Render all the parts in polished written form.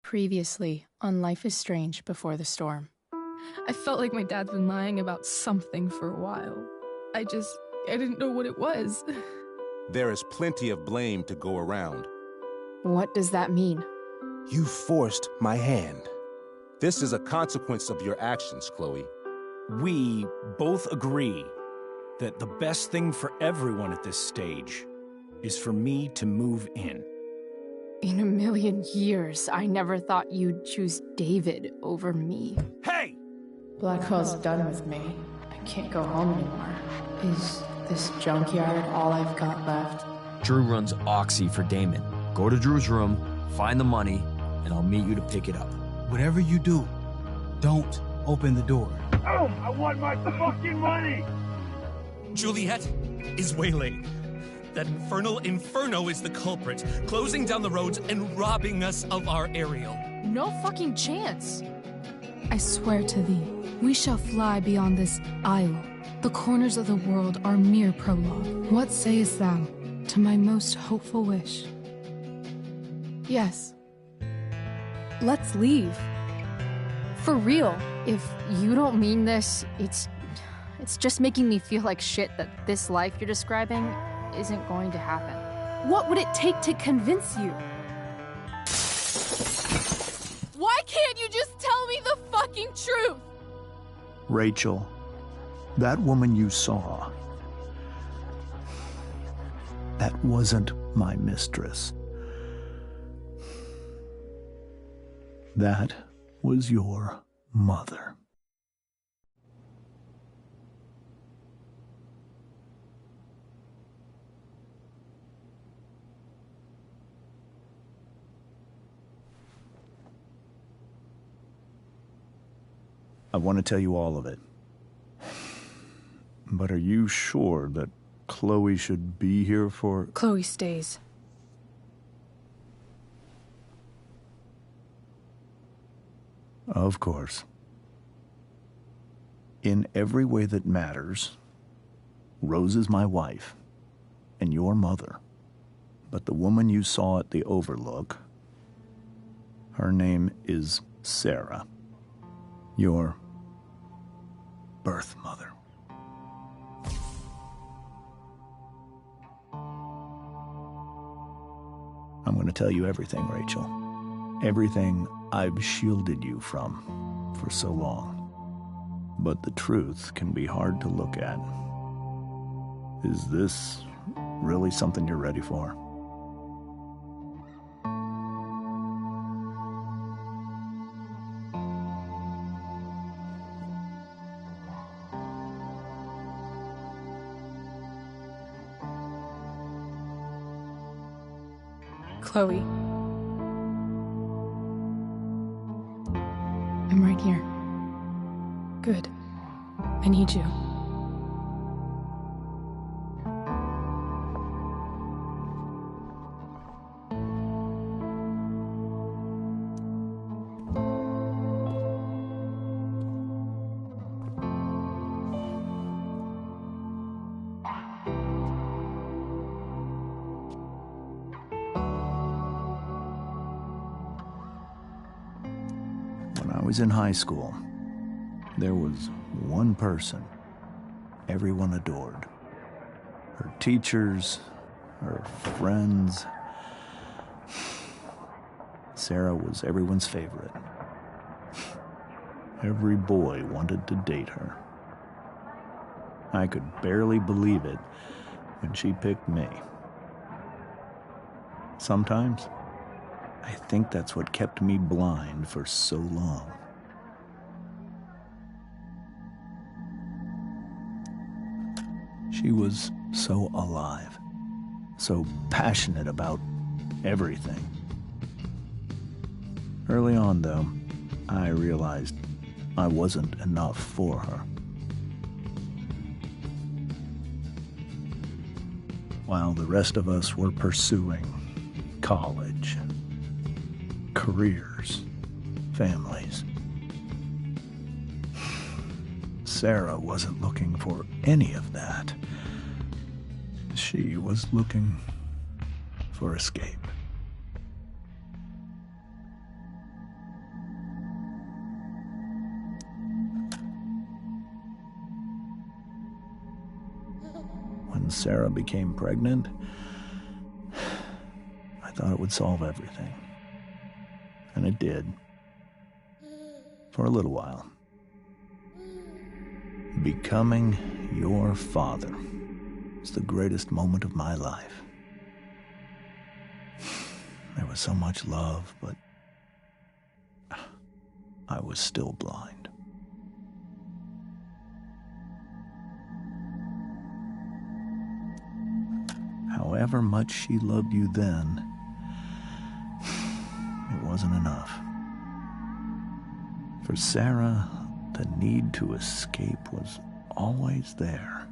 Previously on Life is Strange Before the Storm. I felt like my dad's been lying about something for a while. I didn't know what it was. There is plenty of blame to go around. What does that mean? You forced my hand. This is a consequence of your actions, Chloe. We both agree that the best thing for everyone at this stage is for me to move in. In a million years, I never thought you'd choose David over me. Hey! Blackwell's done with me. I can't go home anymore. Is this junkyard all I've got left? Drew runs Oxy for Damon. Go to Drew's room, find the money, and I'll meet you to pick it up. Whatever you do, don't open the door. Oh, I want my fucking money! Juliet is waylaid. That infernal Inferno is the culprit, closing down the roads and robbing us of our Ariel. No fucking chance. I swear to thee, we shall fly beyond this isle. The corners of the world are mere prologue. What sayest thou to my most hopeful wish? Yes. Let's leave. For real. If you don't mean this, it's just making me feel like shit that this life you're describing isn't going to happen. What would it take to convince you? Why can't you just tell me the fucking truth? Rachel, that woman you saw, that wasn't my mistress. That was your mother. I want to tell you all of it. But are you sure that Chloe should be here for... Chloe stays. Of course. In every way that matters, Rose is my wife and your mother. But the woman you saw at the Overlook, her name is Sarah. Your birth mother. I'm going to tell you everything, Rachel. Everything I've shielded you from for so long. But the truth can be hard to look at. Is this really something you're ready for? Chloe. I'm right here. Good. I need you. When I was in high school, there was one person everyone adored. Her teachers, her friends. Sarah was everyone's favorite. Every boy wanted to date her. I could barely believe it when she picked me. Sometimes, I think that's what kept me blind for so long. She was so alive, so passionate about everything. Early on, though, I realized I wasn't enough for her. While the rest of us were pursuing college, careers, families, Sarah wasn't looking for any of that. She was looking for escape. when Sarah became pregnant, I thought it would solve everything. And it did. For a little while. Becoming your father was the greatest moment of my life. There was so much love, but I was still blind. However much she loved you then, it wasn't enough. For Sarah, the need to escape was always there.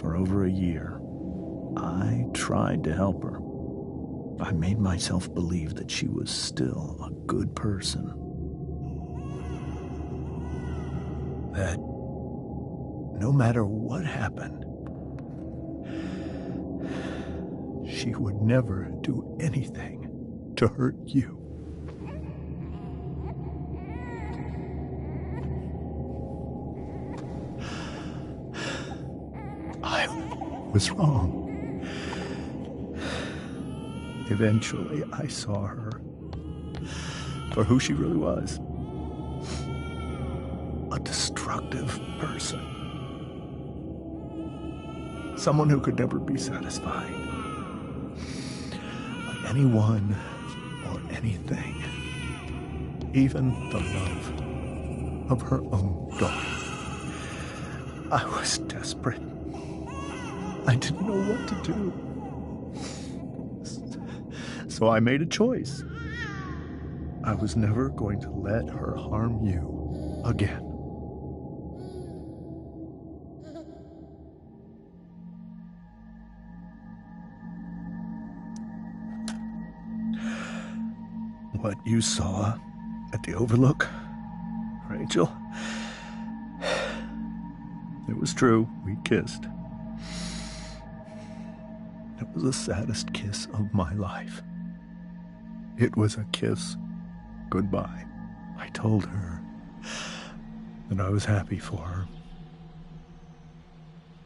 For over a year, I tried to help her. I made myself believe that she was still a good person. That no matter what happened, she would never do anything to hurt you. I was wrong. Eventually, I saw her for who she really was. A destructive person. Someone who could never be satisfied by anyone or anything. Even the love of her own daughter. I was desperate. I didn't know what to do. So I made a choice. I was never going to let her harm you again. What you saw at the Overlook, Rachel, it was true. We kissed. It was the saddest kiss of my life. It was a kiss goodbye. I told her that I was happy for her.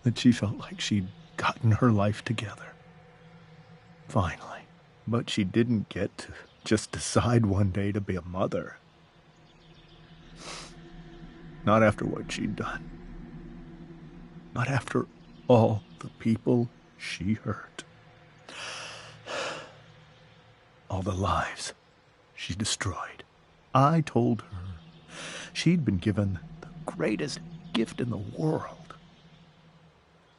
That she felt like she'd gotten her life together. Finally. But she didn't get to just decide one day to be a mother. Not after what she'd done. Not after all the people she hurt. All the lives she destroyed. I told her she'd been given the greatest gift in the world.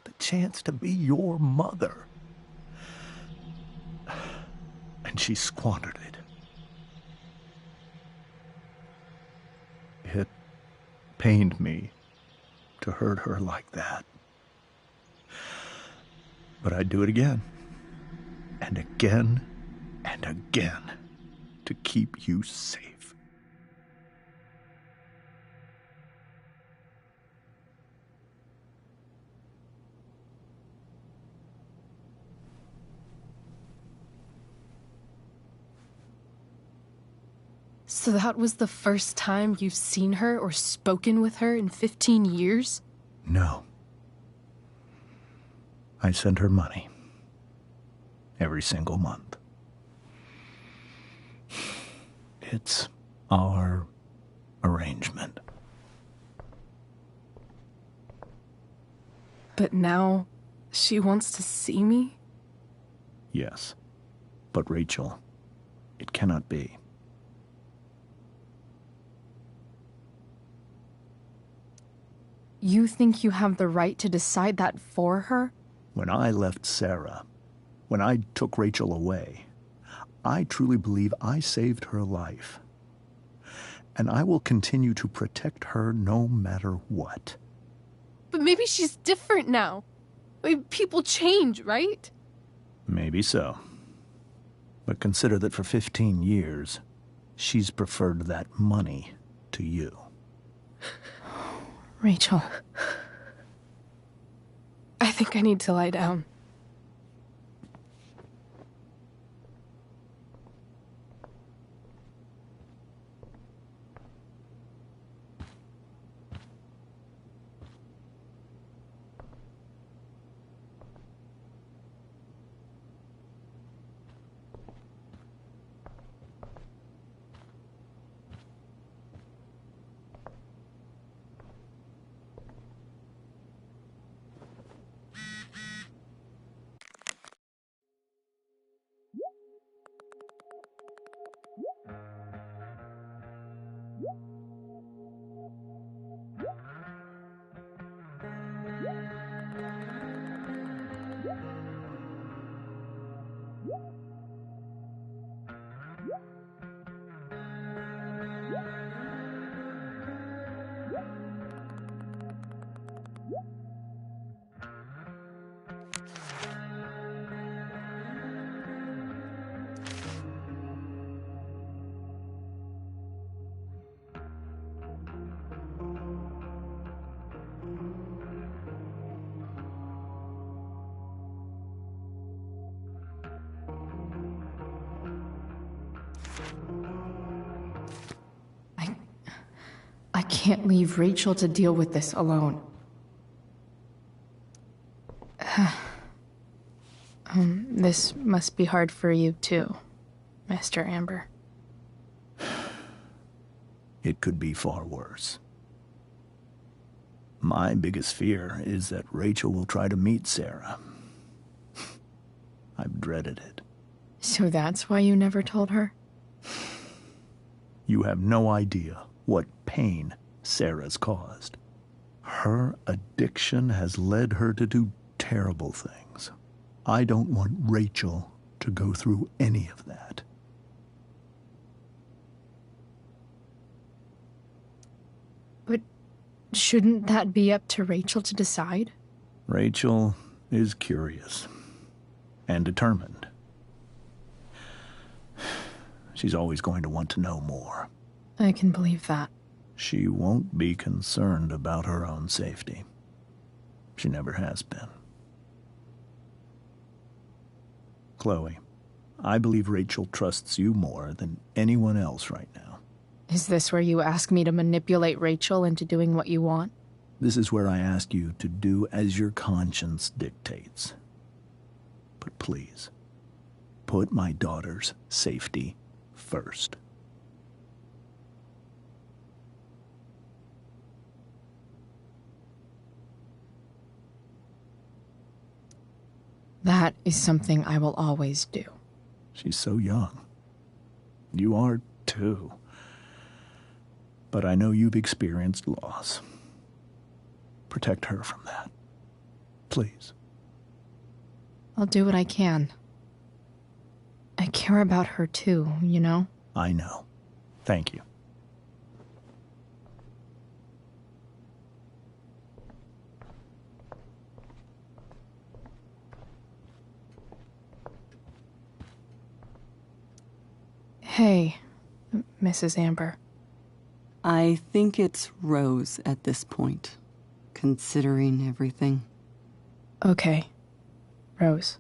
The chance to be your mother. And she squandered it. It pained me to hurt her like that. But I'd do it again. And again. And again, to keep you safe. So that was the first time you've seen her or spoken with her in 15 years? No. I sent her money. Every single month. It's our arrangement. But now, she wants to see me? Yes. But Rachel, it cannot be. You think you have the right to decide that for her? When I left Sarah, when I took Rachel away, I truly believe I saved her life. And I will continue to protect her no matter what. But maybe she's different now. Maybe people change, right? Maybe so. But consider that for 15 years, she's preferred that money to you. Rachel. I think I need to lie down. I can't leave Rachel to deal with this alone. This must be hard for you too, Mr. Amber. It could be far worse. My biggest fear is that Rachel will try to meet Sarah. I've dreaded it. So that's why you never told her? You have no idea what pain Sarah's caused. Her addiction has led her to do terrible things. I don't want Rachel to go through any of that. But shouldn't that be up to Rachel to decide? Rachel is curious and determined. She's always going to want to know more. I can believe that. She won't be concerned about her own safety. She never has been. Chloe, I believe Rachel trusts you more than anyone else right now. Is this where you ask me to manipulate Rachel into doing what you want? This is where I ask you to do as your conscience dictates. But please, put my daughter's safety first. That is something I will always do. She's so young. You are too. But I know you've experienced loss. Protect her from that. Please. I'll do what I can. I care about her too, you know? I know. Thank you. Hey, Mrs. Amber. I think it's Rose at this point, considering everything. Okay. Rose.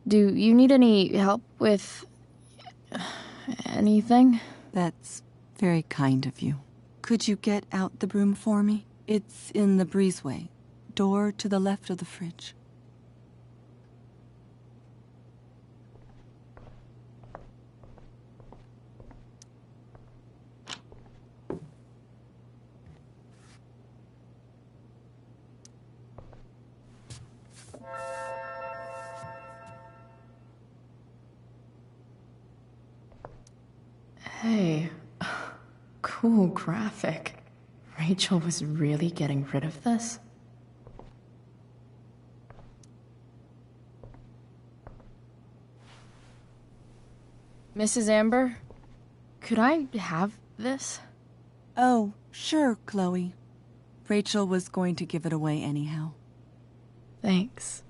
Do you need any help with anything? That's very kind of you. Could you get out the broom for me? It's in the breezeway, door to the left of the fridge. Hey, cool graphic. Rachel was really getting rid of this? Mrs. Amber, could I have this? Oh, sure, Chloe. Rachel was going to give it away anyhow. Thanks.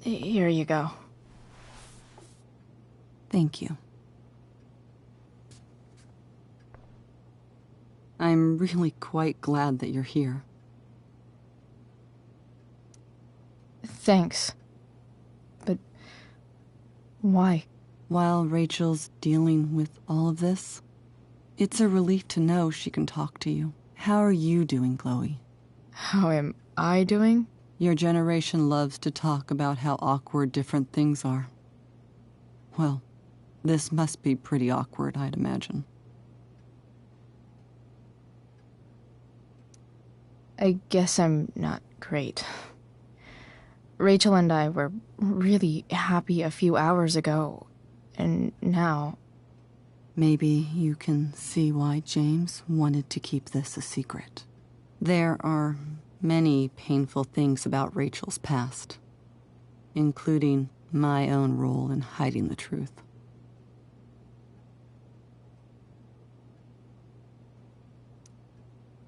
Here you go. Thank you. I'm really quite glad that you're here. Thanks. But why? While Rachel's dealing with all of this, it's a relief to know she can talk to you. How are you doing, Chloe? How am I doing? Your generation loves to talk about how awkward different things are. Well, this must be pretty awkward, I'd imagine. I guess I'm not great. Rachel and I were really happy a few hours ago, and now... Maybe you can see why James wanted to keep this a secret. There are many painful things about Rachel's past, including my own role in hiding the truth.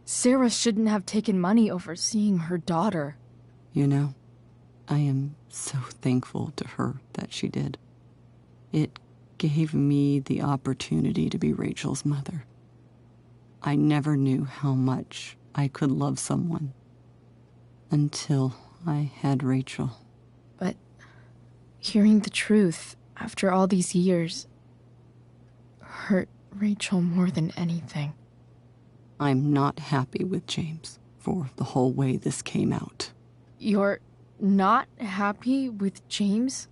Sarah shouldn't have taken money over seeing her daughter. You know, I am so thankful to her that she did. It gave me the opportunity to be Rachel's mother. I never knew how much I could love someone until I had Rachel. But hearing the truth after all these years hurt Rachel more than anything. I'm not happy with James for the whole way this came out. You're not happy with James?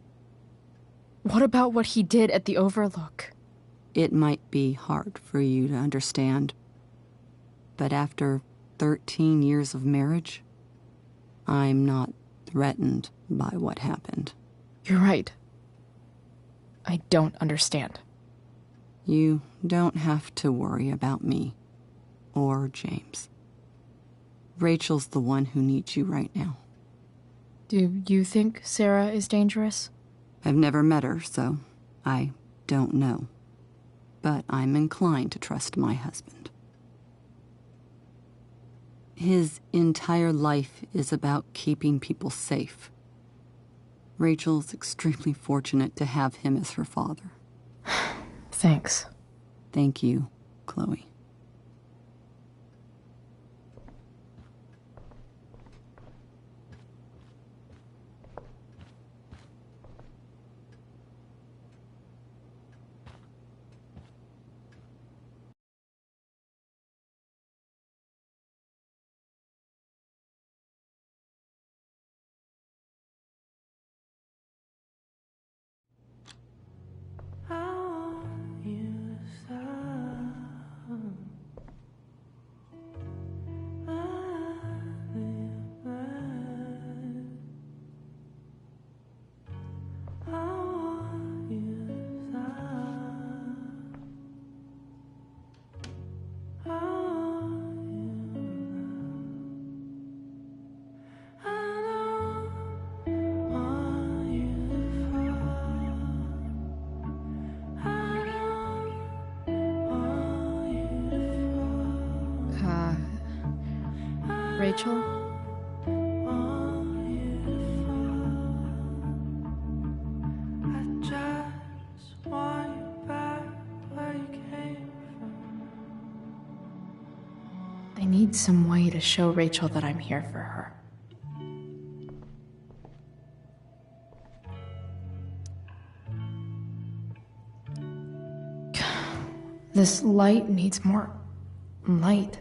What about what he did at the Overlook? It might be hard for you to understand, but after 13 years of marriage, I'm not threatened by what happened. You're right. I don't understand. You don't have to worry about me or James. Rachel's the one who needs you right now. Do you think Sarah is dangerous? I've never met her, so I don't know. But I'm inclined to trust my husband. His entire life is about keeping people safe. Rachel's extremely fortunate to have him as her father. Thanks. Thank you, Chloe. Rachel? I need some way to show Rachel that I'm here for her. This light needs more light.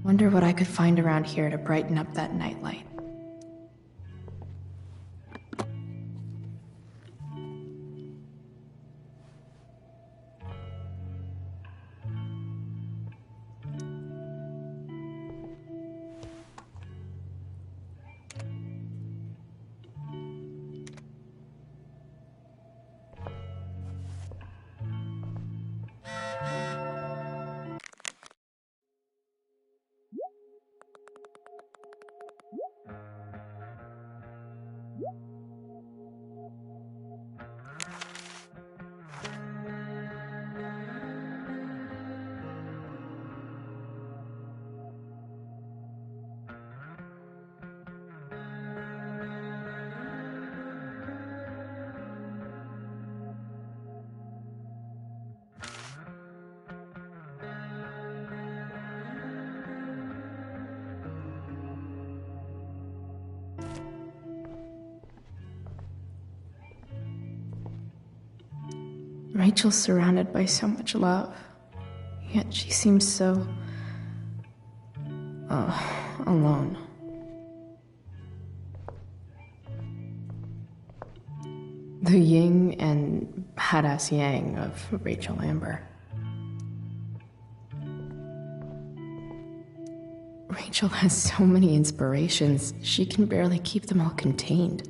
Wonder what I could find around here to brighten up that nightlight. Rachel's surrounded by so much love, yet she seems so... alone. The yin and badass yang of Rachel Amber. Rachel has so many inspirations, she can barely keep them all contained.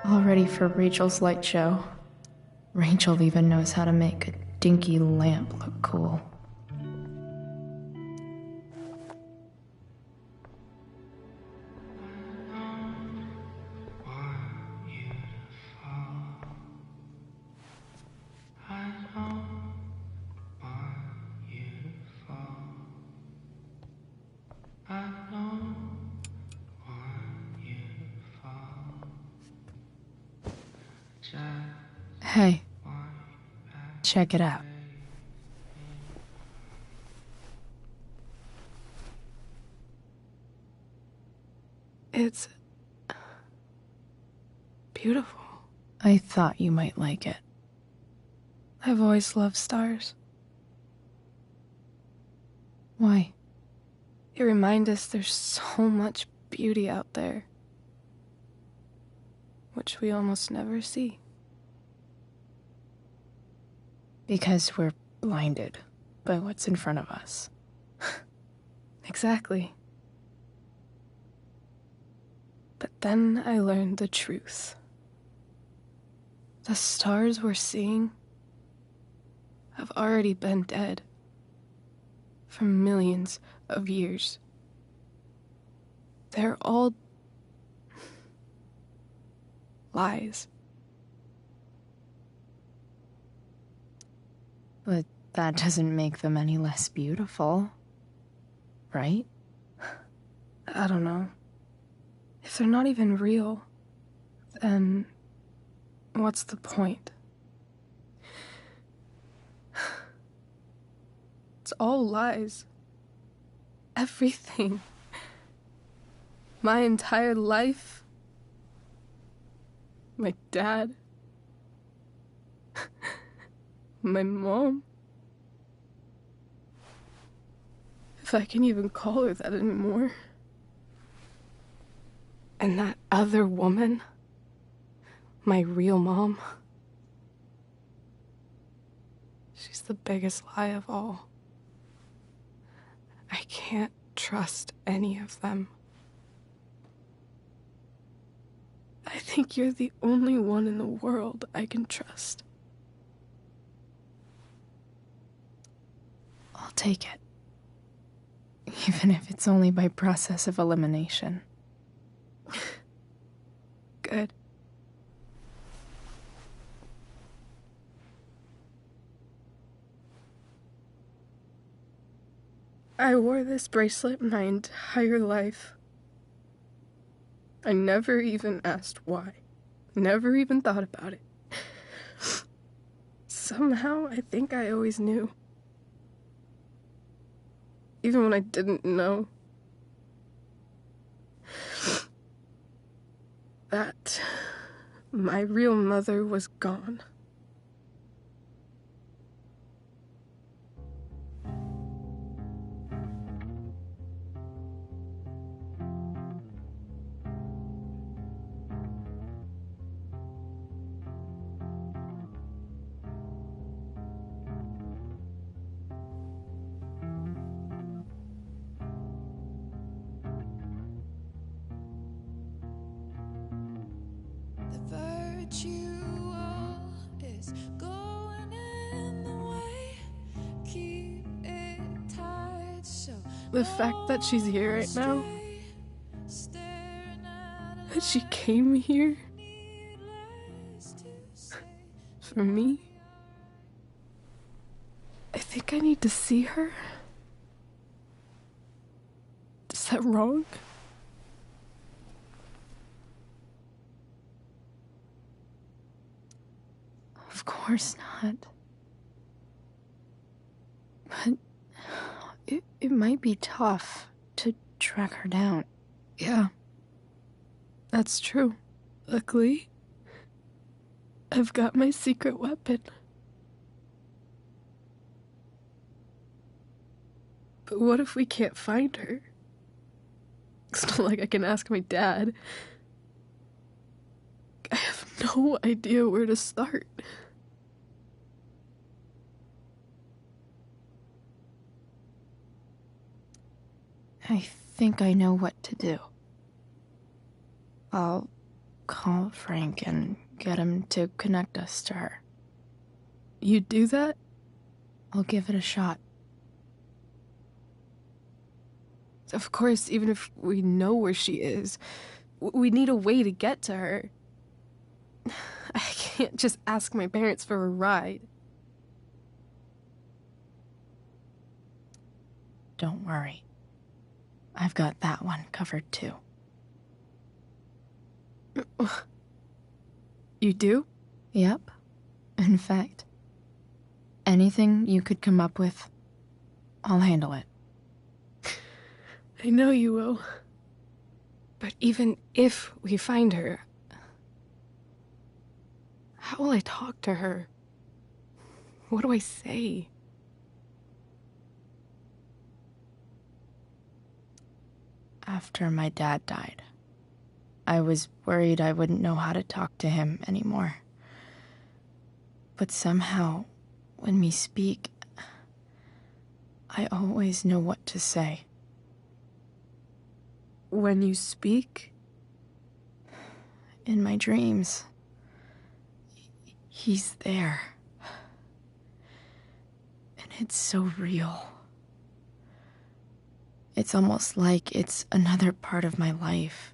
All ready for Rachel's light show. Rachel even knows how to make a dinky lamp look cool. Hey, check it out. It's beautiful. I thought you might like it. I've always loved stars. Why? They remind us there's so much beauty out there, which we almost never see. Because we're blinded by what's in front of us. Exactly. But then I learned the truth. The stars we're seeing have already been dead for millions of years. They're all lies. But that doesn't make them any less beautiful, right? I don't know. If they're not even real, then what's the point? It's all lies. Everything. My entire life. My dad. My mom. If I can even call her that anymore. And that other woman, my real mom, she's the biggest lie of all. I can't trust any of them. I think you're the only one in the world I can trust. I'll take it. Even if it's only by process of elimination. Good. I wore this bracelet my entire life. I never even asked why. Never even thought about it. Somehow, I think I always knew. Even when I didn't know. That my real mother was gone. The fact that she's here right now, that she came here for me, I think I need to see her. Is that wrong? Of course not. But it might be tough to track her down. Yeah, that's true. Luckily, I've got my secret weapon. But what if we can't find her? It's not like I can ask my dad. I have no idea where to start. I think I know what to do. I'll call Frank and get him to connect us to her. You do that? I'll give it a shot. Of course, even if we know where she is, we need a way to get to her. I can't just ask my parents for a ride. Don't worry. I've got that one covered too. You do? Yep. In fact, anything you could come up with, I'll handle it. I know you will. But even if we find her, how will I talk to her? What do I say? After my dad died, I was worried I wouldn't know how to talk to him anymore. But somehow, when we speak, I always know what to say. When you speak? In my dreams, he's there. And it's so real. It's almost like it's another part of my life.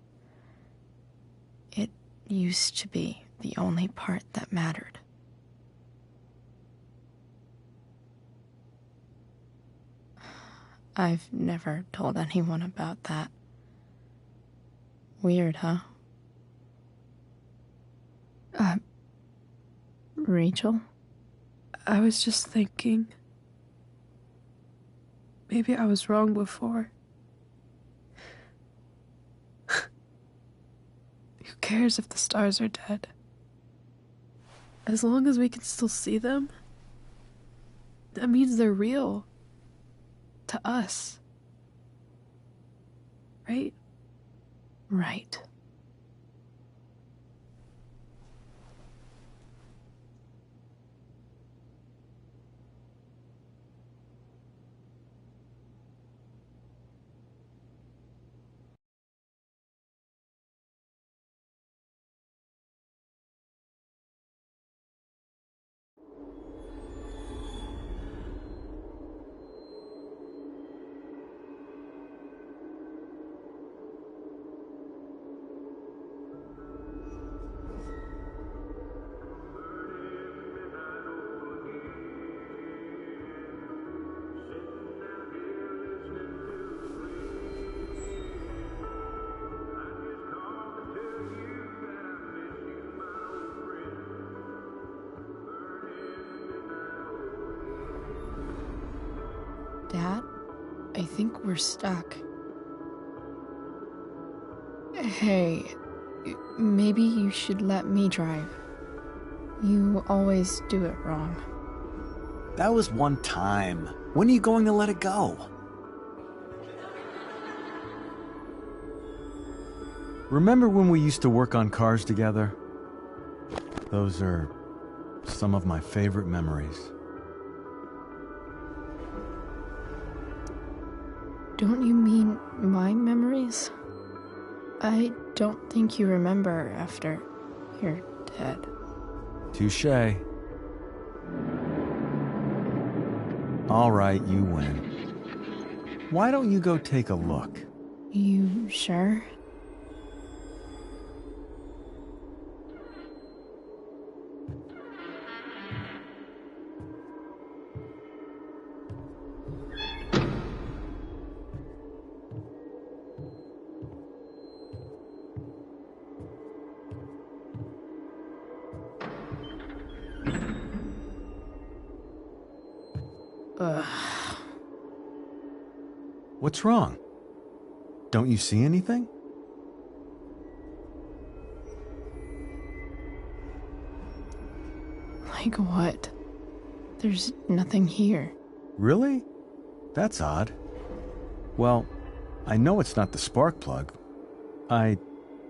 It used to be the only part that mattered. I've never told anyone about that. Weird, huh? Rachel? I was just thinking. Maybe I was wrong before. Who cares if the stars are dead? As long as we can still see them, that means they're real. To us. Right? Right. Dad, I think we're stuck. Hey, maybe you should let me drive. You always do it wrong. That was one time. When are you going to let it go? Remember when we used to work on cars together? Those are some of my favorite memories. Don't you mean my memories? I don't think you remember after you're dead. Touché. All right, you win. Why don't you go take a look? You sure? Ugh. What's wrong? Don't you see anything? Like what? There's nothing here. Really? That's odd. Well, I know it's not the spark plug. I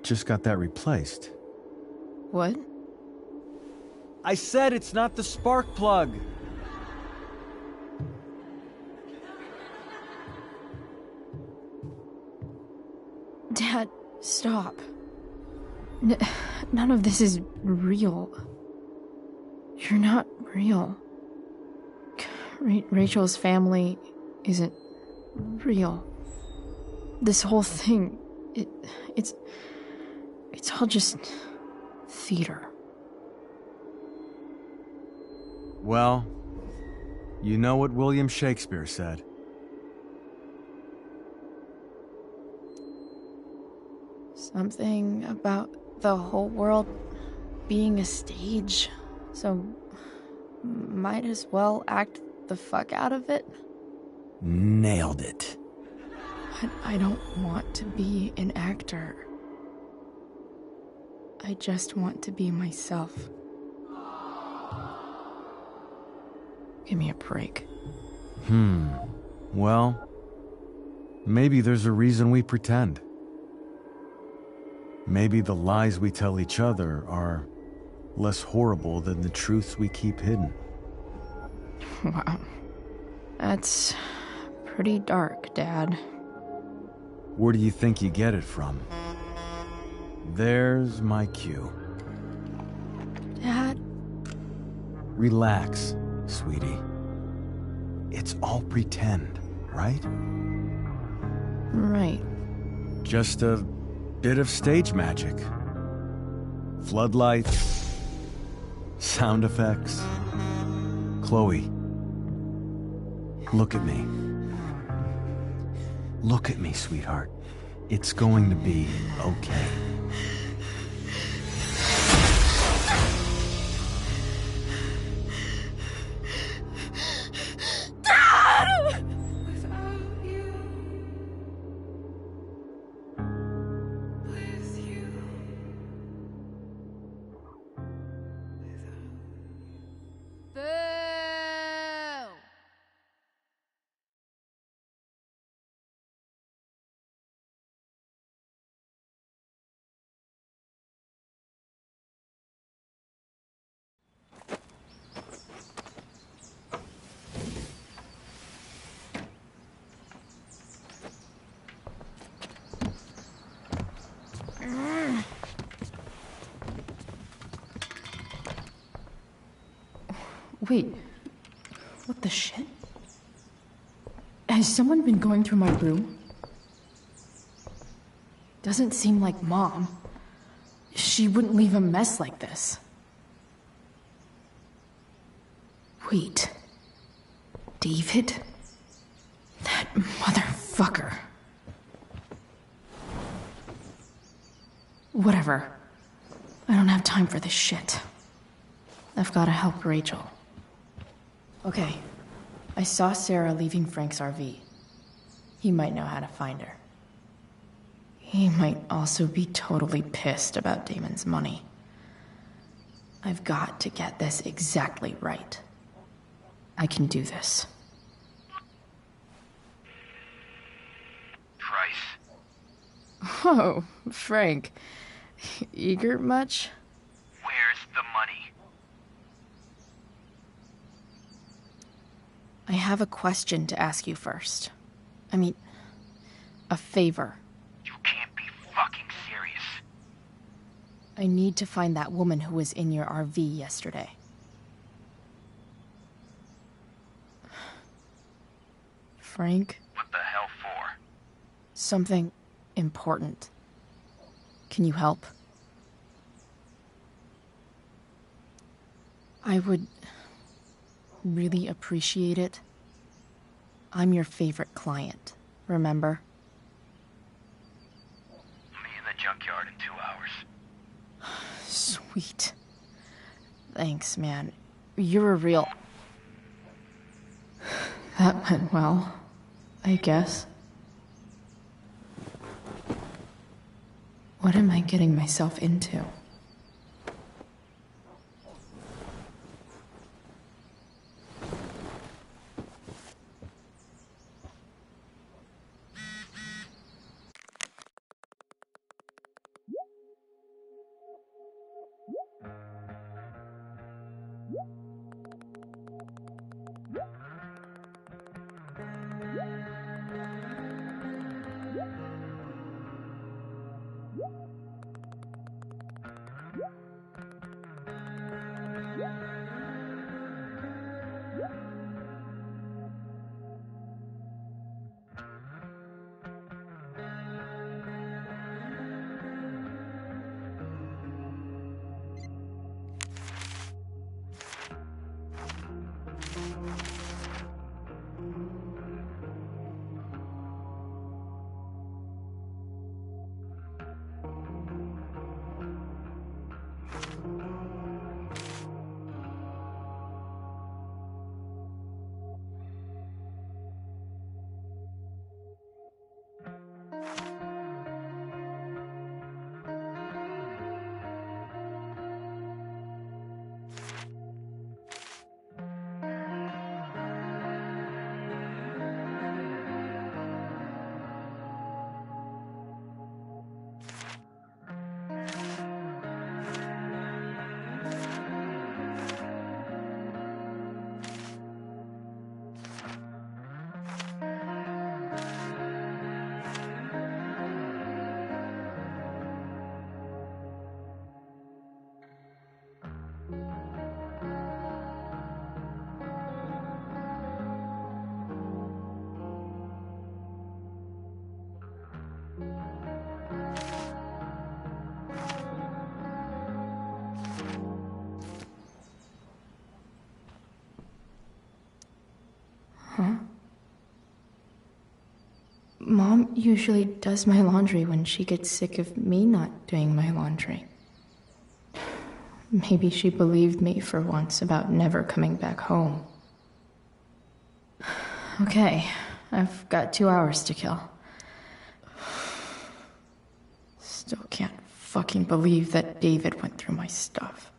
just got that replaced. What? I said it's not the spark plug! Dad, stop. None of this is real. You're not real. Rachel's family isn't real. This whole thing, it's all just theater. Well, you know what William Shakespeare said. Something about the whole world being a stage, so might as well act the fuck out of it. Nailed it. But I don't want to be an actor. I just want to be myself. Give me a break. Well, maybe there's a reason we pretend. Maybe the lies we tell each other are less horrible than the truths we keep hidden. Wow. That's pretty dark, Dad. Where do you think you get it from? There's my cue. Dad? Relax, sweetie. It's all pretend, right? Right. Just a bit of stage magic. Floodlights, sound effects. Chloe, look at me. Look at me, sweetheart. It's going to be okay. Wait, what the shit? Has someone been going through my room? Doesn't seem like Mom. She wouldn't leave a mess like this. Wait. David? That motherfucker. Whatever. I don't have time for this shit. I've gotta help Rachel. Okay. I saw Sarah leaving Frank's RV. He might know how to find her. He might also be totally pissed about Damon's money. I've got to get this exactly right. I can do this. Price. Oh, Frank. Eager much? Where's the money? I have a question to ask you first. I mean, a favor. You can't be fucking serious. I need to find that woman who was in your RV yesterday. Frank? What the hell for? Something important. Can you help? I would really appreciate it. I'm your favorite client, remember? Meet in the junkyard in 2 hours. Sweet. Thanks, man. You're a real... That went well, I guess. What am I getting myself into? Huh? Mom usually does my laundry when she gets sick of me not doing my laundry. Maybe she believed me for once about never coming back home. Okay, I've got 2 hours to kill. Still can't fucking believe that David went through my stuff.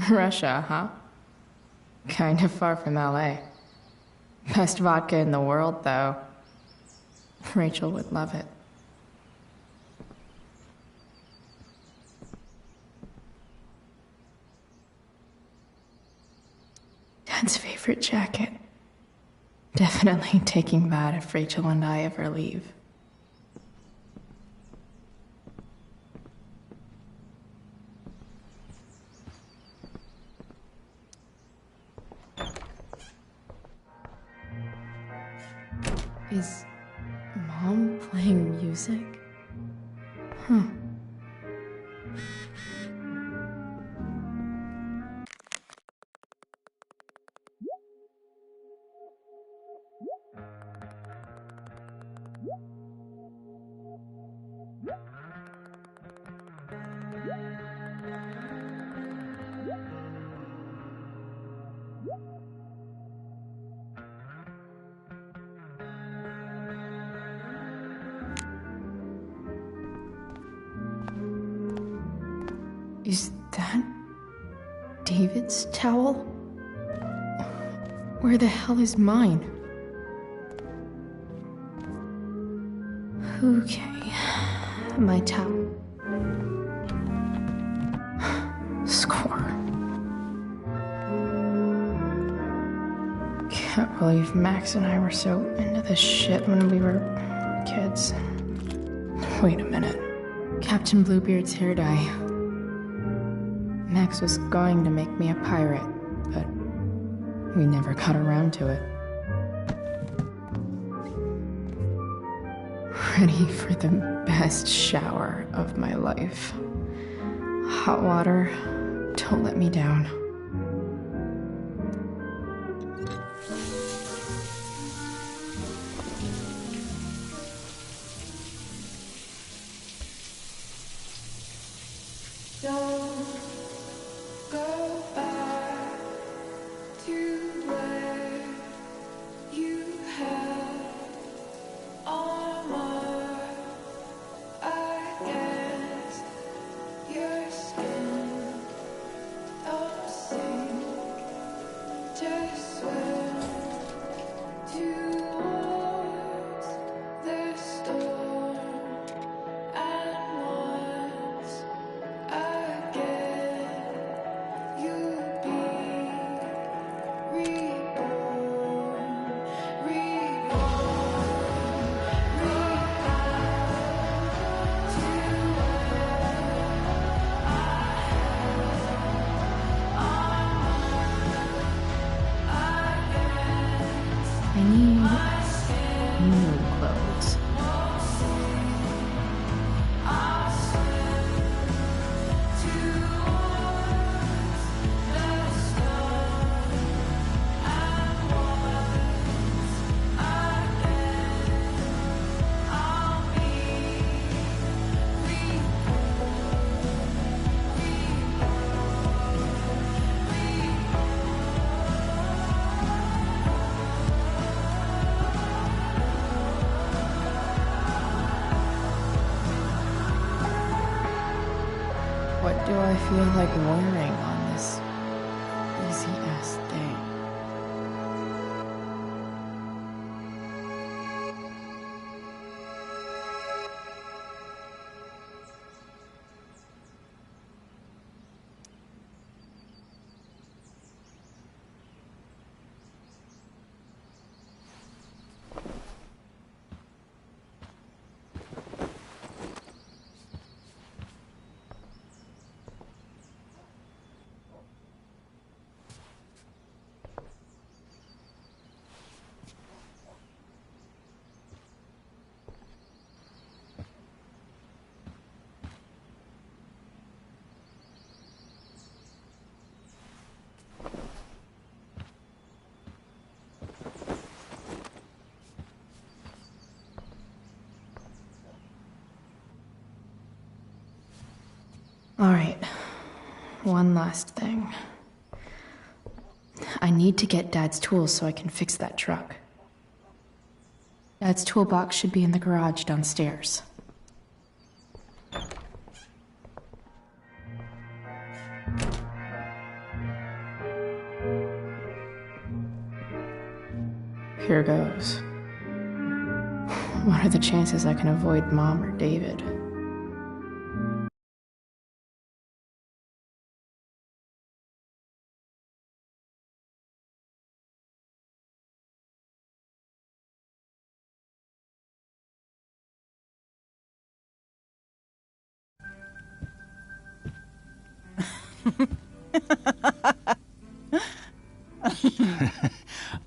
Russia, huh? Kind of far from LA. Best vodka in the world, though. Rachel would love it. Dad's favorite jacket. Definitely taking that if Rachel and I ever leave. Is Mom playing music? Huh. Is that David's towel? Where the hell is mine? Okay, my towel. Score. Can't believe Max and I were so into this shit when we were kids. Wait a minute. Captain Bluebeard's hair dye. Max was going to make me a pirate, but we never got around to it. Ready for the best shower of my life. Hot water, Don't let me down. Don't go back to where you had armor against your skin. Don't sink, just swim towards the storm. And once again, you'll be reborn, I need new clothes. What do I feel like wearing on this easy-ass day? All right, one last thing. I need to get Dad's tools so I can fix that truck. Dad's toolbox should be in the garage downstairs. Here goes. What are the chances I can avoid Mom or David?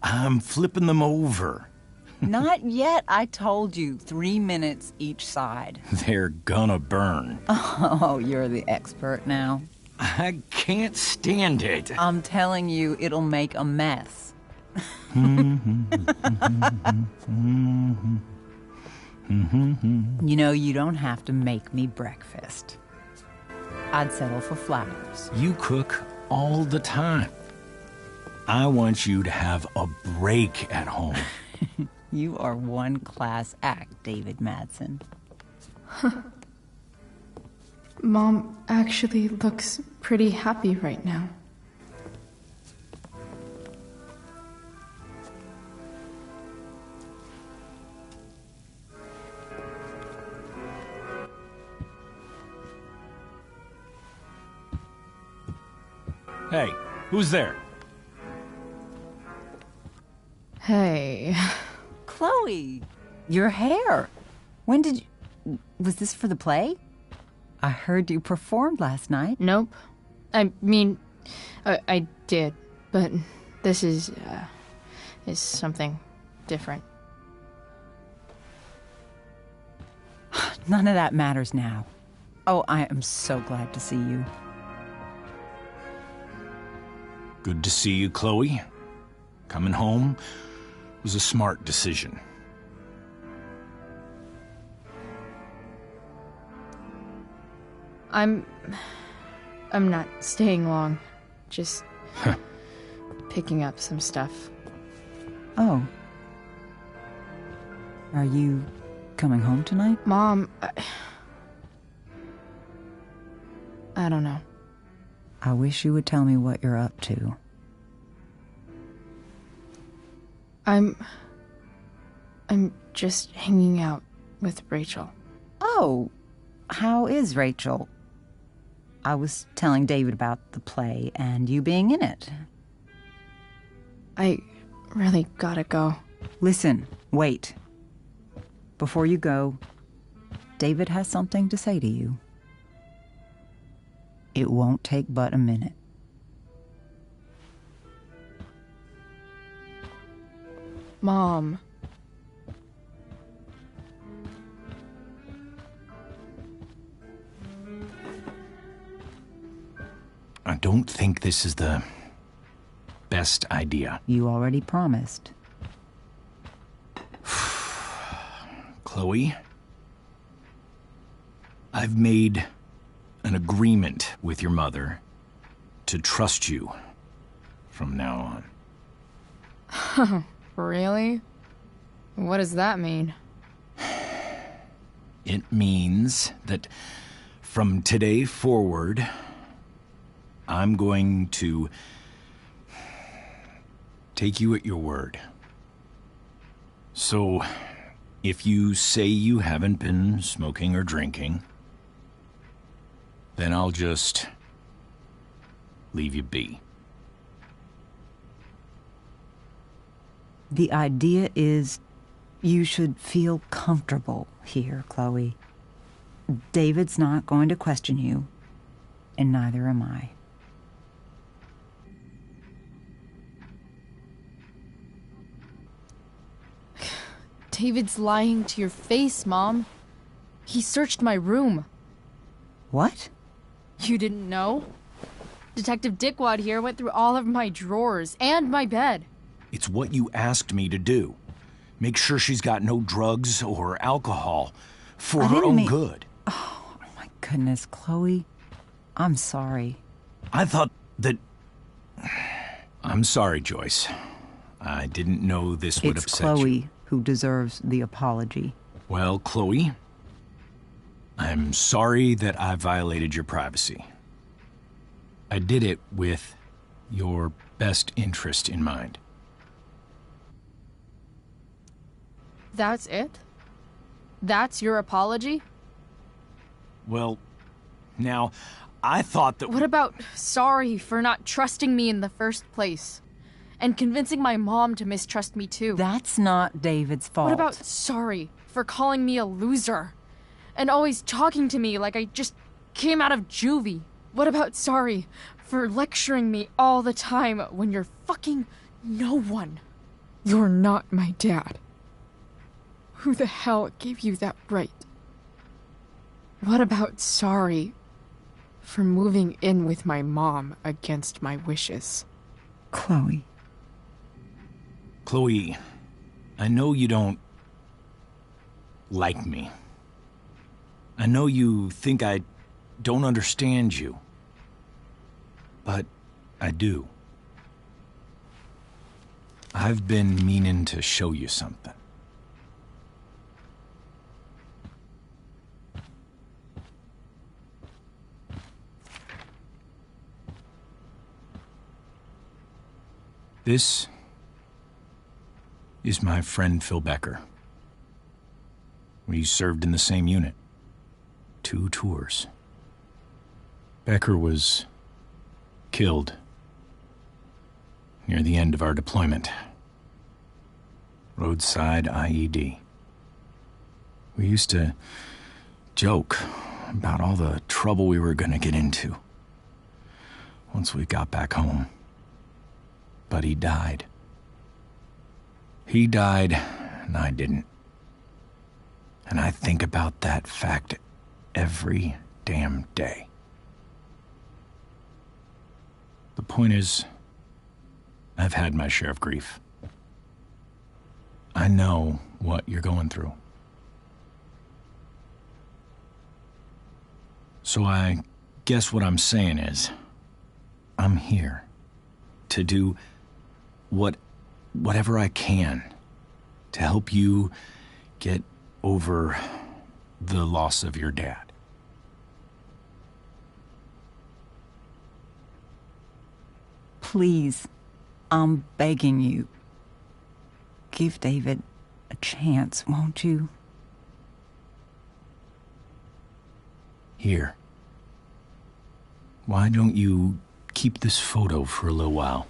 I'm flipping them over. Not yet. I told you, 3 minutes each side. They're gonna burn. Oh, you're the expert now. I can't stand it. I'm telling you, it'll make a mess. You know, you don't have to make me breakfast. I'd settle for flowers. You cook all the time. I want you to have a break at home. You are one class act, David Madsen. Mom actually looks pretty happy right now. Hey, who's there? Hey. Chloe, your hair. When did you... Was this for the play? I heard you performed last night. Nope. I mean, I did, but this is something different. None of that matters now. Oh, I am so glad to see you. Good to see you, Chloe. Coming home was a smart decision. I'm not staying long. Just picking up some stuff. Oh. Are you coming home tonight? Mom, I don't know. I wish you would tell me what you're up to. I'm just hanging out with Rachel. Oh, how is Rachel? I was telling David about the play and you being in it. I really gotta go. Listen, wait. Before you go, David has something to say to you. It won't take but a minute. Mom. I don't think this is the best idea. You already promised. Chloe, I've made an agreement with your mother to trust you from now on. Really? What does that mean? It means that from today forward, I'm going to take you at your word. So, if you say you haven't been smoking or drinking, then I'll just leave you be. The idea is you should feel comfortable here, Chloe. David's not going to question you, and neither am I. David's lying to your face, Mom. He searched my room. What? You didn't know? Detective Dickwad here went through all of my drawers and my bed. It's what you asked me to do. Make sure she's got no drugs or alcohol for her own good. Oh, my goodness, Chloe. I'm sorry. I thought that... I'm sorry, Joyce. I didn't know this would upset you. It's Chloe who deserves the apology. Well, Chloe, I'm sorry that I violated your privacy. I did it with your best interest in mind. That's it? That's your apology? Well, now, I thought that... What about sorry for not trusting me in the first place? And convincing my mom to mistrust me too? That's not David's fault. What about sorry for calling me a loser? And always talking to me like I just came out of juvie? What about sorry for lecturing me all the time when you're fucking no one? You're not my dad. Who the hell gave you that right? What about sorry for moving in with my mom against my wishes? Chloe. Chloe, I know you don't like me. I know you think I don't understand you. But I do. I've been meaning to show you something. This is my friend Phil Becker. We served in the same unit. 2 tours. Becker was killed near the end of our deployment. Roadside IED. We used to joke about all the trouble we were gonna get into once we got back home. But he died. He died, and I didn't. And I think about that fact every damn day. The point is, I've had my share of grief. I know what you're going through. So I guess what I'm saying is, I'm here to do whatever I can to help you get over the loss of your dad. Please, I'm begging you. Give David a chance, won't you? Here. Why don't you keep this photo for a little while?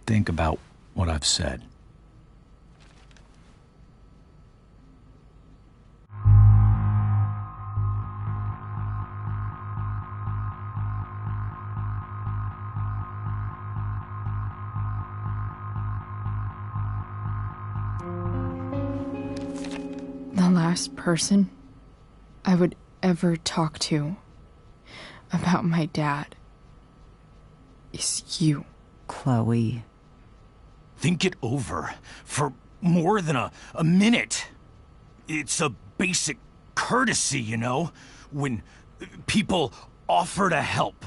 Think about what I've said. The last person I would ever talk to about my dad is you. Chloe. Think it over for more than a minute. It's a basic courtesy, you know, when people offer to help.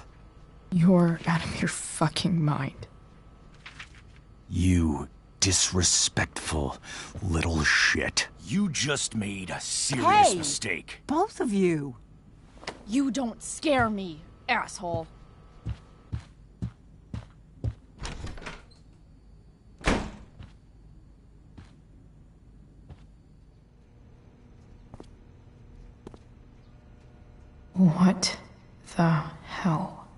You're out of your fucking mind. You disrespectful little shit. You just made a serious mistake. Both of you. You don't scare me, asshole. What the hell?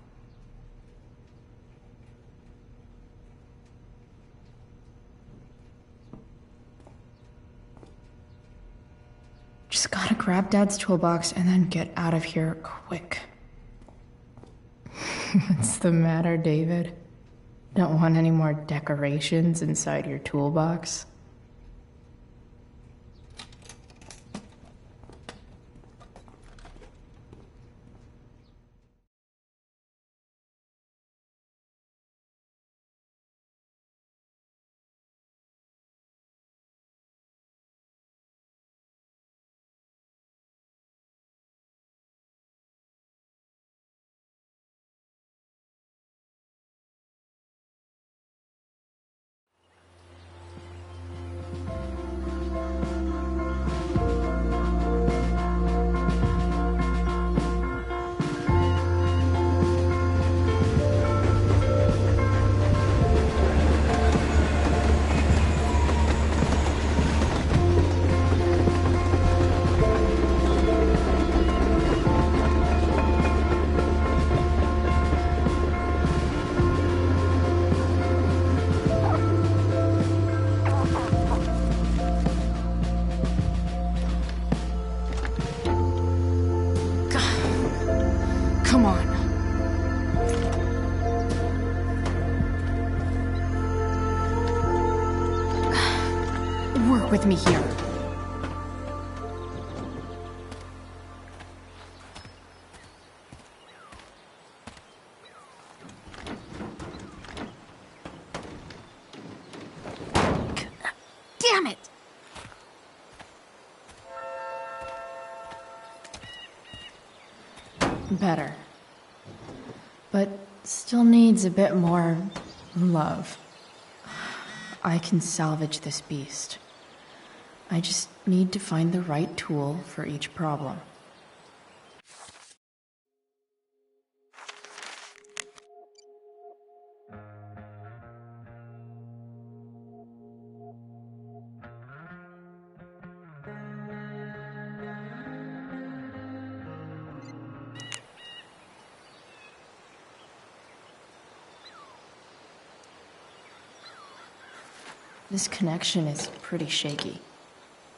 Just gotta grab Dad's toolbox and then get out of here quick. What's the matter, David? Don't want any more decorations inside your toolbox? Come on. Work with me here. Damn it! Better. But still needs a bit more love. I can salvage this beast. I just need to find the right tool for each problem. This connection is pretty shaky.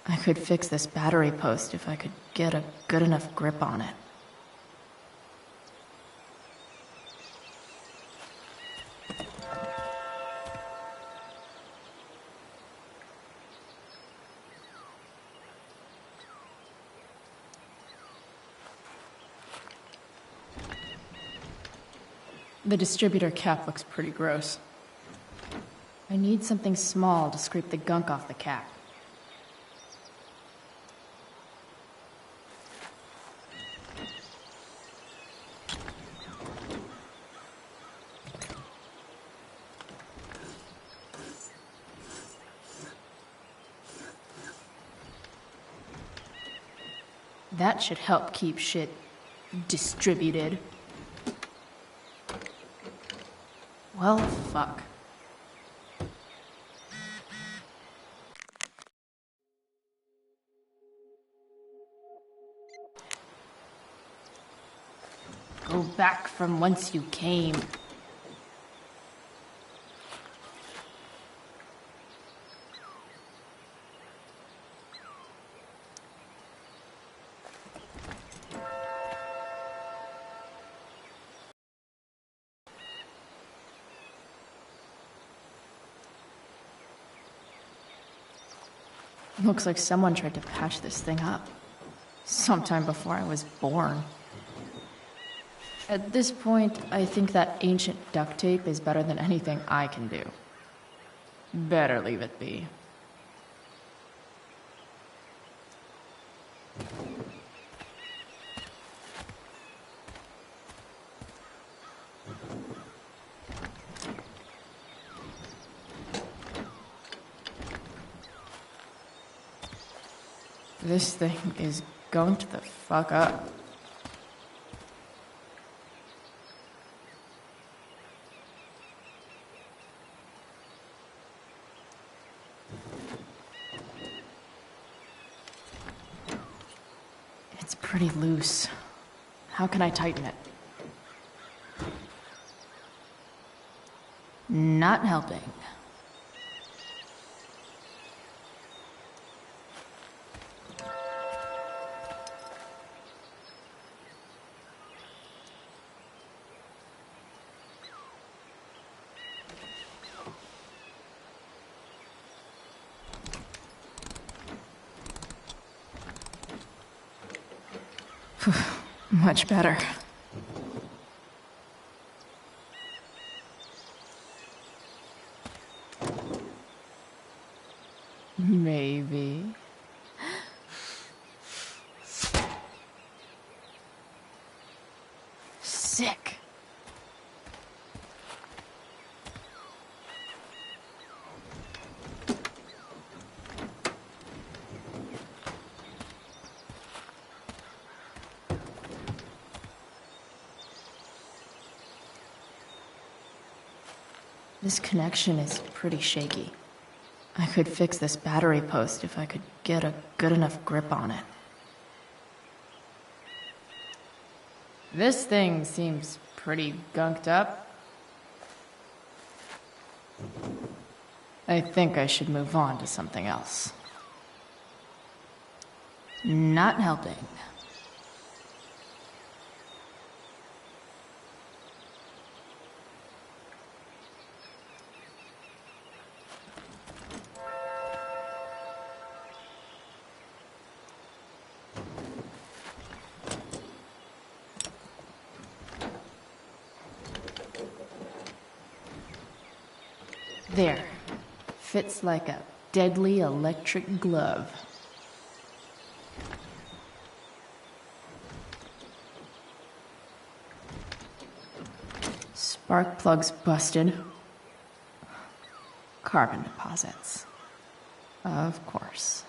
I could fix this battery post if I could get a good enough grip on it. The distributor cap looks pretty gross. I need something small to scrape the gunk off the cap. That should help keep shit distributed. Well, fuck. Go back from whence you came. Looks like someone tried to patch this thing up. Sometime before I was born. At this point, I think that ancient duct tape is better than anything I can do. Better leave it be. This thing is going to the fuck up. It's pretty loose. How can I tighten it? Not helping. Much better. Maybe. Sick. This connection is pretty shaky. I could fix this battery post if I could get a good enough grip on it. This thing seems pretty gunked up. I think I should move on to something else. Not helping. There. Fits like a deadly electric glove. Spark plugs busted. Carbon deposits. Of course.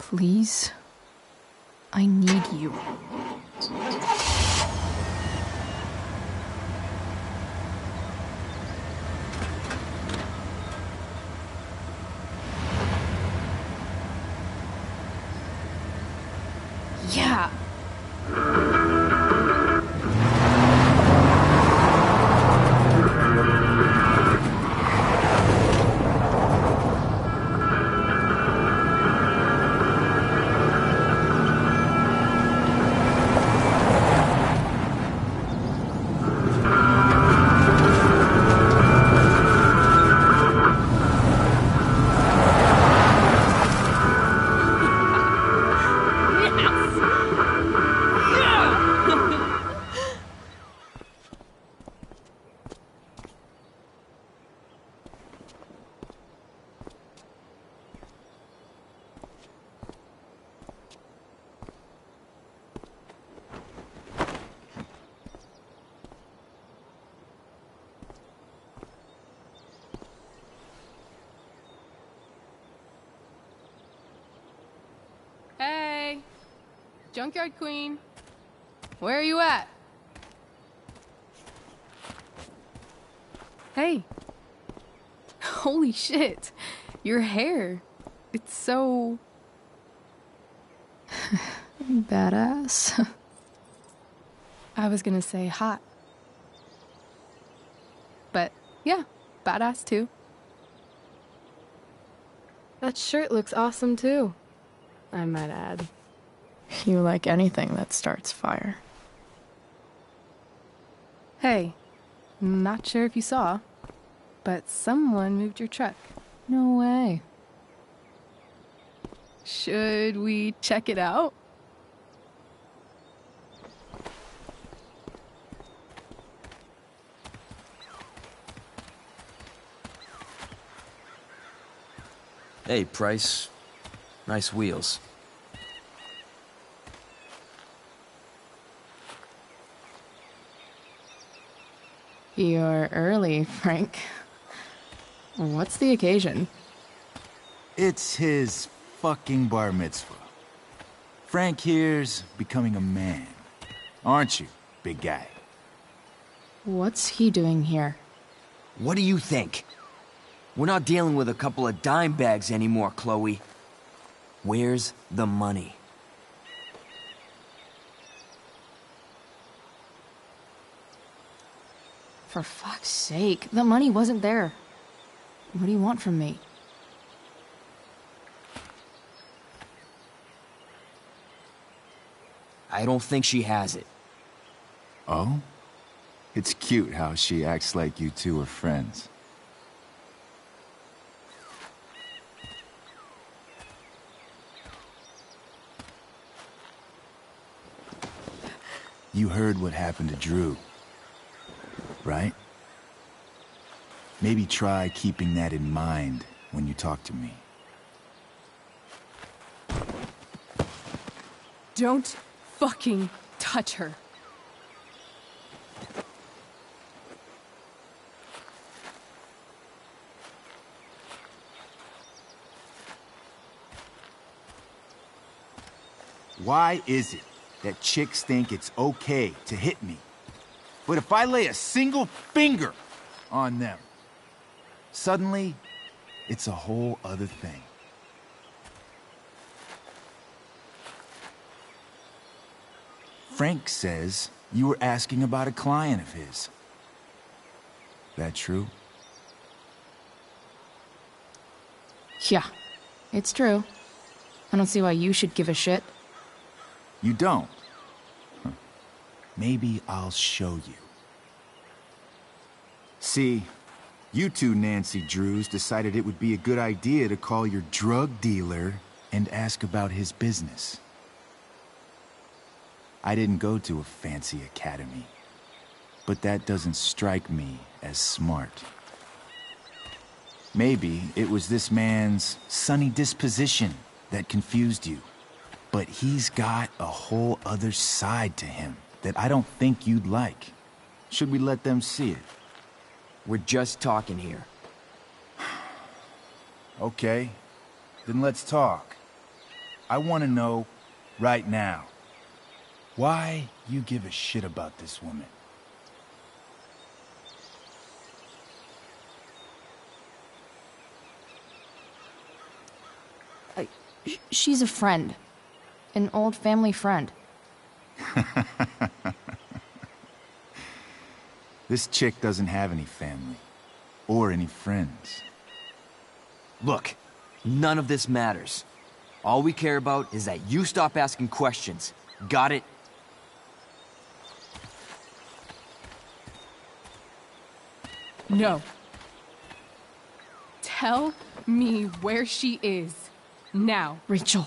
Please, I need you. Yeah. Junkyard Queen. Where are you at? Hey. Holy shit. Your hair. It's so... Badass. I was gonna say hot. But yeah, badass too. That shirt looks awesome too, I might add. You like anything that starts fire. Hey, not sure if you saw, but someone moved your truck. No way. Should we check it out? Hey, Price. Nice wheels. You're early, Frank. What's the occasion? It's his fucking bar mitzvah. Frank here's becoming a man. Aren't you, big guy? What's he doing here? What do you think? We're not dealing with a couple of dime bags anymore, Chloe. Where's the money? For fuck's sake, the money wasn't there. What do you want from me? I don't think she has it. Oh? It's cute how she acts like you two are friends. You heard what happened to Drew, right? Maybe try keeping that in mind when you talk to me. Don't fucking touch her. Why is it that chicks think it's okay to hit me, but if I lay a single finger on them, suddenly it's a whole other thing? Frank says you were asking about a client of his. That true? Yeah, it's true. I don't see why you should give a shit. You don't? Huh. Maybe I'll show you. See, you two Nancy Drews decided it would be a good idea to call your drug dealer and ask about his business. I didn't go to a fancy academy, but that doesn't strike me as smart. Maybe it was this man's sunny disposition that confused you. But he's got a whole other side to him that I don't think you'd like. Should we let them see it? We're just talking here. Okay, then let's talk. I want to know, right now, why you give a shit about this woman. She's a friend. An old family friend. This chick doesn't have any family. Or any friends. Look, none of this matters. All we care about is that you stop asking questions. Got it? No. Tell me where she is. Now. Rachel.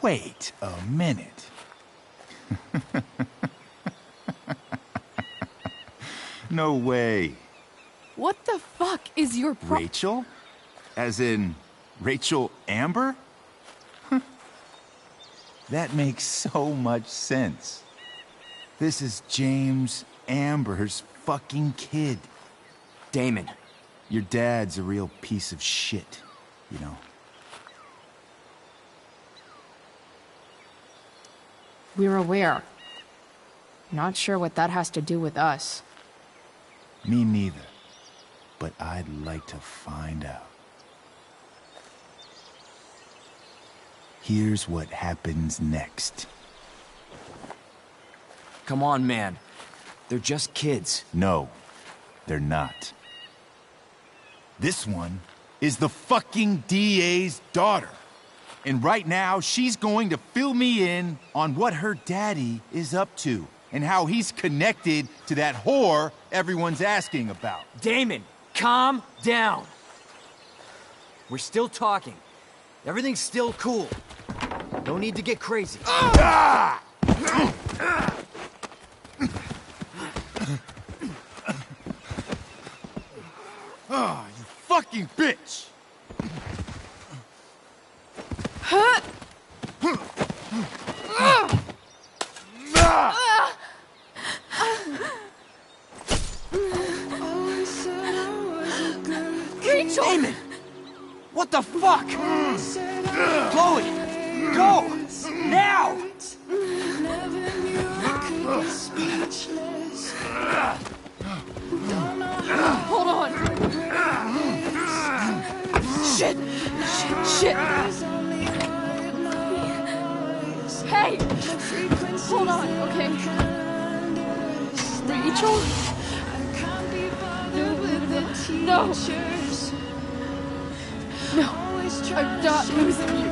Wait a minute. No way. What the fuck is your Rachel? As in, Rachel Amber? That makes so much sense. This is James Amber's fucking kid. Damon. Your dad's a real piece of shit, you know. We're aware. Not sure what that has to do with us. Me neither. But I'd like to find out. Here's what happens next. Come on, man. They're just kids. No, they're not. This one is the fucking DA's daughter. And right now, she's going to fill me in on what her daddy is up to and how he's connected to that whore everyone's asking about. Damon, calm down. We're still talking. Everything's still cool. No need to get crazy. Ah! Oh, you fucking bitch! Rachel! Damon! What the fuck? Chloe! Go! Now! Hold on! Shit! Shit! Hey! Hold on, okay? Rachel? No! No! I'm not losing you!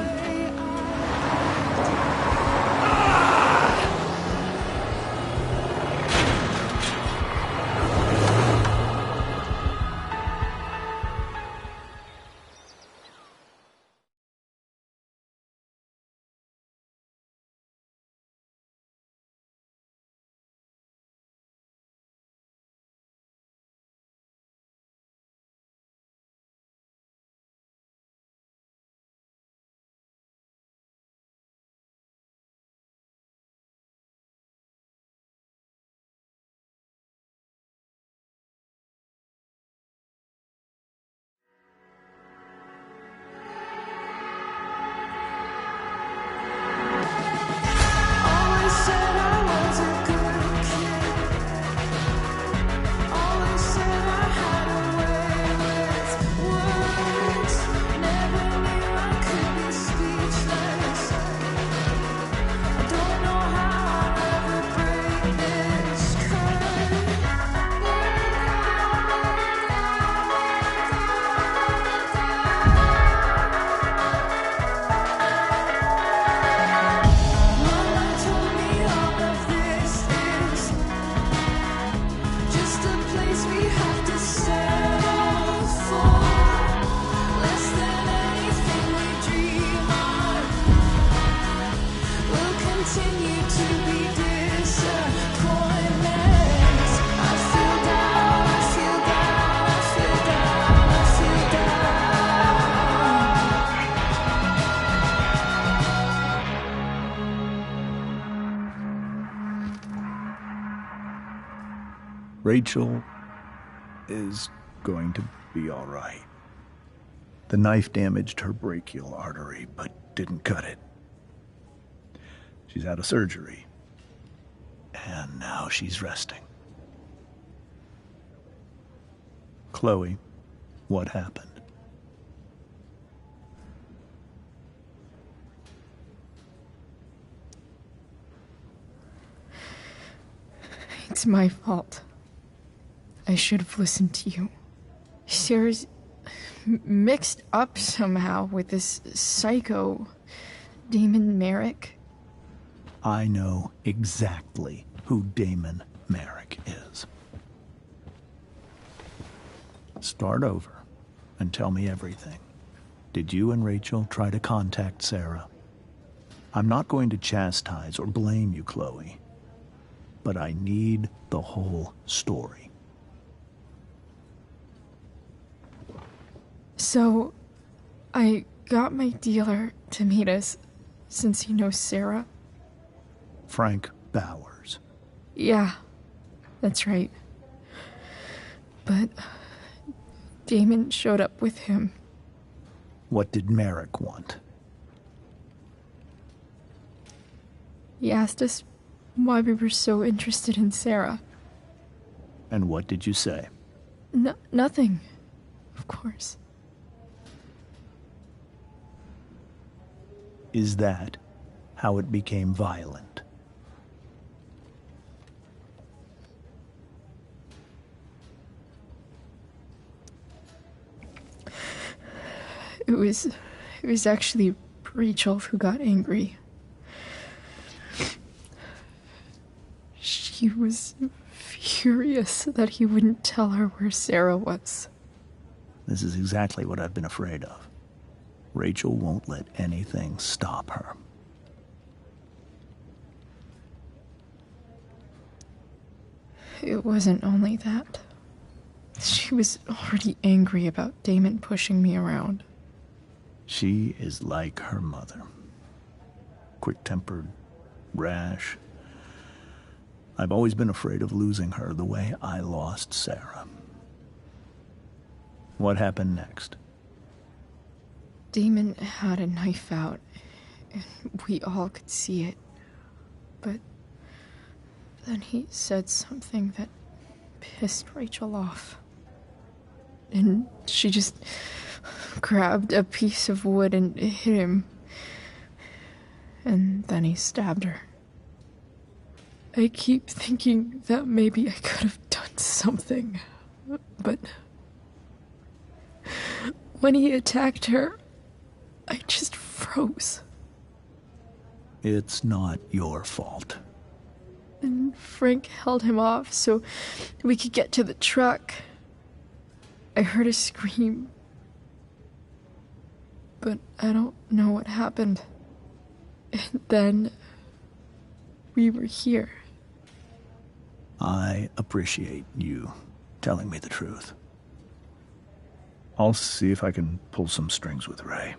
Rachel is going to be all right. The knife damaged her brachial artery, but didn't cut it. She's had a surgery, and now she's resting. Chloe, what happened? It's my fault. I should have listened to you. Sarah's mixed up somehow with this psycho Damon Merrick. I know exactly who Damon Merrick is. Start over and tell me everything. Did you and Rachel try to contact Sarah? I'm not going to chastise or blame you, Chloe, but I need the whole story. So, I got my dealer to meet us, since he knows Sarah. Frank Bowers. Yeah, that's right. But Damon showed up with him. What did Merrick want? He asked us why we were so interested in Sarah. And what did you say? Nothing, of course. Is that how it became violent? It was actually Rachel who got angry. She was furious that he wouldn't tell her where Sarah was. This is exactly what I've been afraid of. Rachel won't let anything stop her. It wasn't only that. She was already angry about Damon pushing me around. She is like her mother. Quick-tempered, rash. I've always been afraid of losing her the way I lost Sarah. What happened next? Damon had a knife out, and we all could see it. But then he said something that pissed Rachel off. And she just grabbed a piece of wood and hit him. And then he stabbed her. I keep thinking that maybe I could have done something, but when he attacked her, I just froze. It's not your fault. And Frank held him off so we could get to the truck. I heard a scream, but I don't know what happened. And then we were here. I appreciate you telling me the truth. I'll see if I can pull some strings with Ray.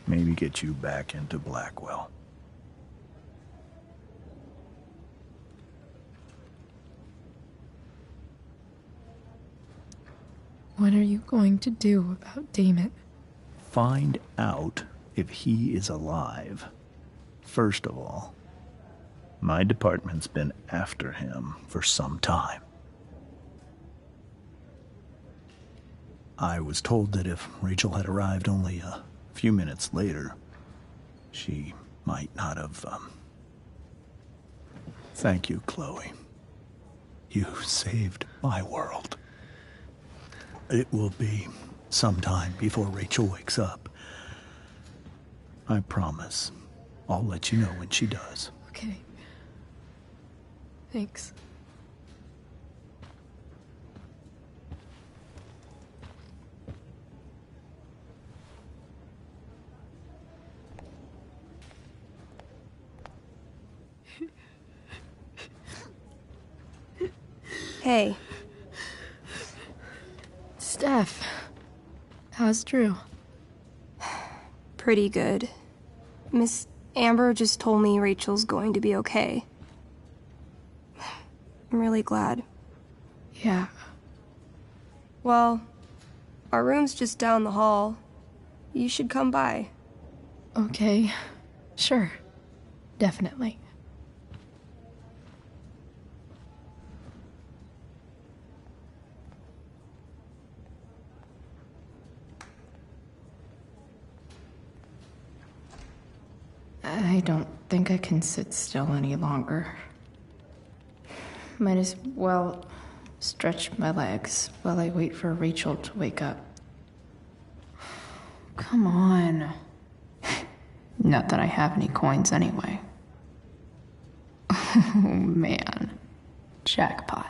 Maybe get you back into Blackwell. What are you going to do about Damon? Find out if he is alive. First of all, my department's been after him for some time. I was told that if Rachel had arrived only a few minutes later, she might not have, Thank you, Chloe. You saved my world. It will be some time before Rachel wakes up. I promise. I'll let you know when she does. Okay. Thanks. Hey. Steph. How's Drew? Pretty good. Miss Amber just told me Rachel's going to be okay. I'm really glad. Yeah. Well, our room's just down the hall. You should come by. Okay. Sure. Definitely. I don't think I can sit still any longer. Might as well stretch my legs while I wait for Rachel to wake up. Come on. Not that I have any coins anyway. Oh man. Jackpot.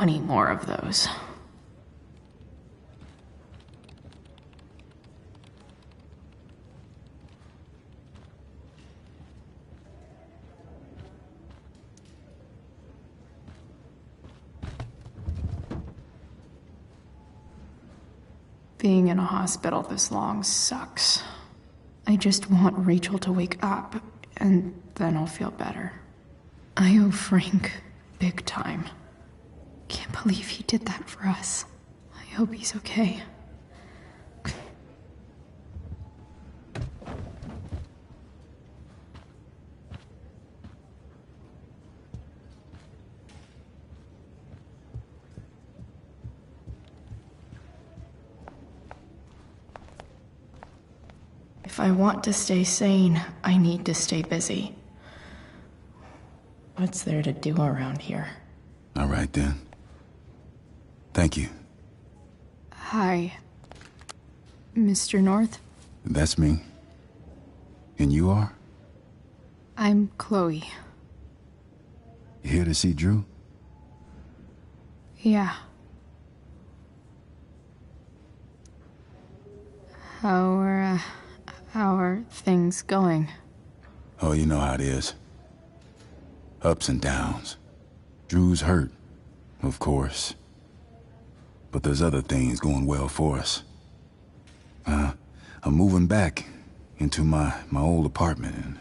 20 more of those. Being in a hospital this long sucks. I just want Rachel to wake up, and then I'll feel better. I owe Frank big time. Can't believe he did that for us. I hope he's okay. If I want to stay sane, I need to stay busy. What's there to do around here? All right, then. Thank you. Hi, Mr. North. That's me. And you are? I'm Chloe. You here to see Drew? Yeah. How are things going? Oh, you know how it is. Ups and downs. Drew's hurt, of course. But there's other things going well for us. I'm moving back into my old apartment in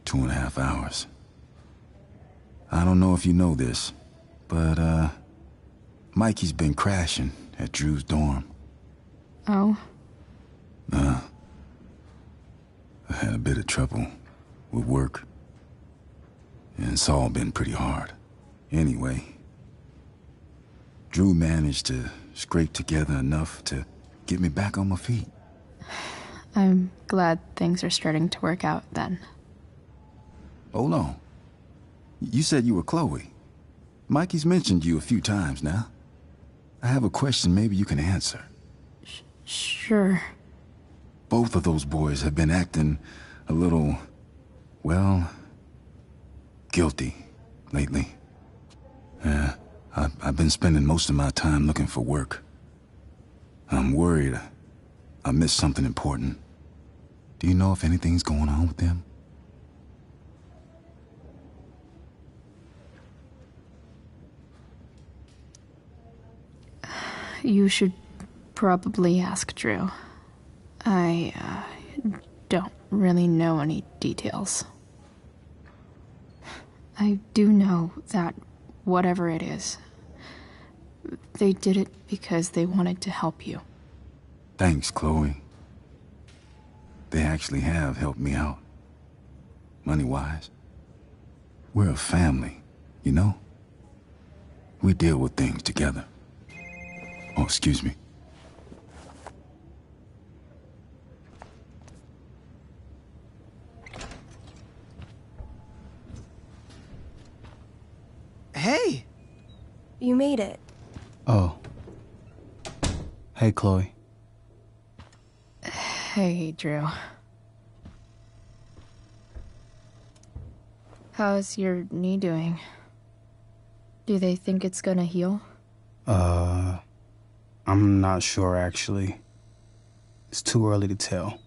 2.5 hours. I don't know if you know this, but Mikey's been crashing at Drew's dorm. Oh? I had a bit of trouble with work. And it's all been pretty hard. Anyway, Drew managed to scrape together enough to get me back on my feet. I'm glad things are starting to work out then. Hold on. You said you were Chloe. Mikey's mentioned you a few times now. I have a question maybe you can answer. Sure. Both of those boys have been acting a little, well, guilty lately. Yeah, I've been spending most of my time looking for work. I'm worried I missed something important. Do you know if anything's going on with them? You should probably ask Drew. I don't really know any details. I do know that whatever it is, they did it because they wanted to help you. Thanks, Chloe. They actually have helped me out. Money-wise. We're a family, you know? We deal with things together. Oh, excuse me. Hey! You made it. Oh. Hey, Chloe. Hey, Drew. How's your knee doing? Do they think it's gonna heal? I'm not sure, actually. It's too early to tell.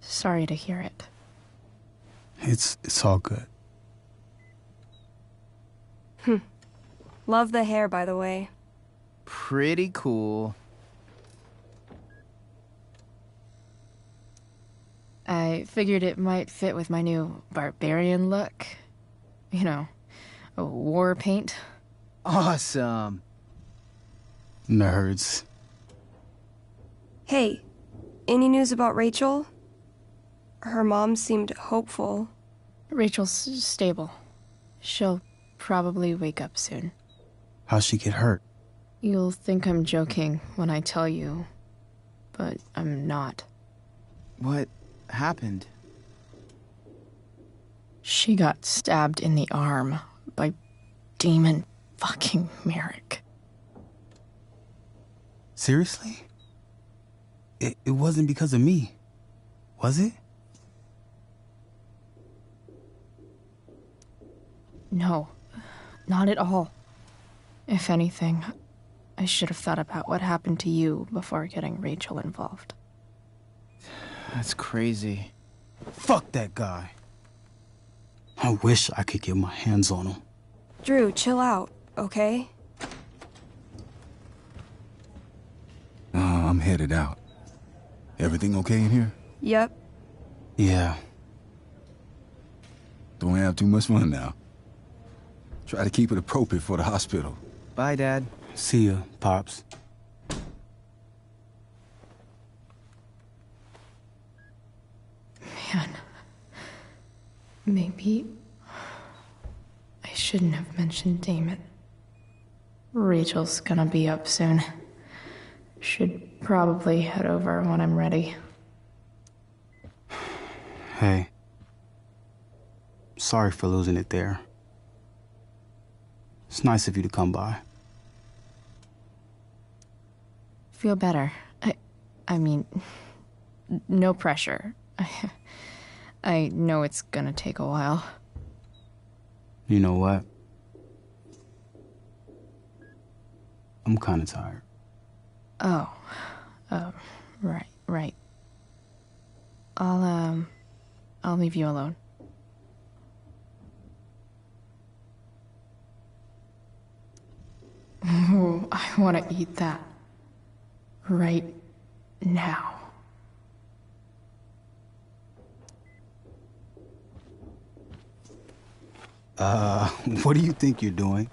Sorry to hear it. It's all good. Love the hair, by the way. Pretty cool. I figured it might fit with my new barbarian look. You know, a war paint. Awesome. Nerds. Hey, any news about Rachel? Her mom seemed hopeful. Rachel's stable. She'll probably wake up soon. How'd she get hurt? You'll think I'm joking when I tell you, but I'm not. What happened? She got stabbed in the arm by Demon fucking Merrick. Seriously? It wasn't because of me, was it? No, not at all. If anything, I should have thought about what happened to you before getting Rachel involved. That's crazy. Fuck that guy. I wish I could get my hands on him. Drew, chill out, okay? I'm headed out. Everything okay in here? Yep. Yeah. Don't have too much fun now. Try to keep it appropriate for the hospital. Bye, Dad. See ya, Pops. Man. Maybe I shouldn't have mentioned Damon. Rachel's gonna be up soon. Should probably head over when I'm ready. Hey. Sorry for losing it there. It's nice of you to come by. Feel better. I mean, no pressure. I know it's gonna take a while. You know what? I'm kinda tired. Oh, right. I'll leave you alone. Ooh, I want to eat that. Right now. What do you think you're doing?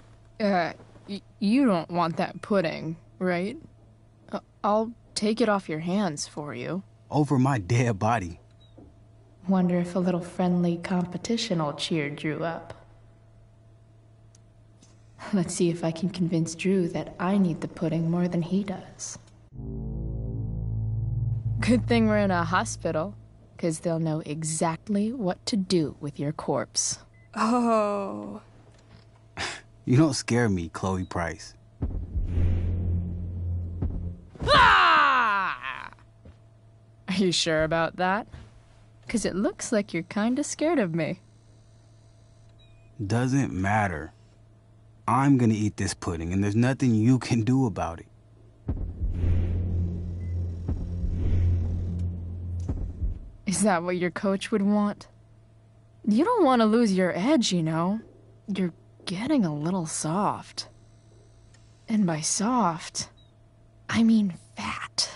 You don't want that pudding, right? I'll take it off your hands for you. Over my dead body. Wonder if a little friendly competition will cheer Drew up. Let's see if I can convince Drew that I need the pudding more than he does. Good thing we're in a hospital, 'cause they'll know exactly what to do with your corpse. Oh. You don't scare me, Chloe Price. Ah! Are you sure about that? 'Cause it looks like you're kinda scared of me. Doesn't matter. I'm gonna eat this pudding, and there's nothing you can do about it. Is that what your coach would want? You don't want to lose your edge, you know. You're getting a little soft. And by soft, I mean fat.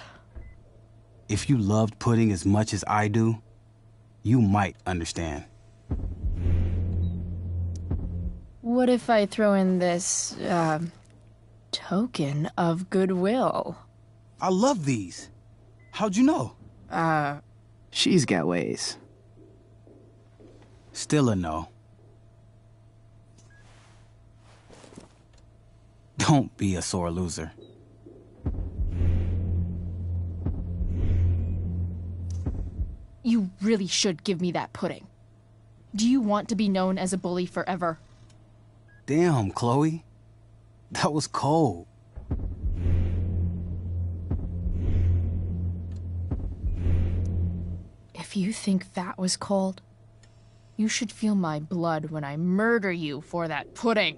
If you loved pudding as much as I do, you might understand. What if I throw in this, token of goodwill? I love these. How'd you know? She's got ways. Still a no. Don't be a sore loser. You really should give me that pudding. Do you want to be known as a bully forever? Damn, Chloe. That was cold. If you think that was cold, you should feel my blood when I murder you for that pudding.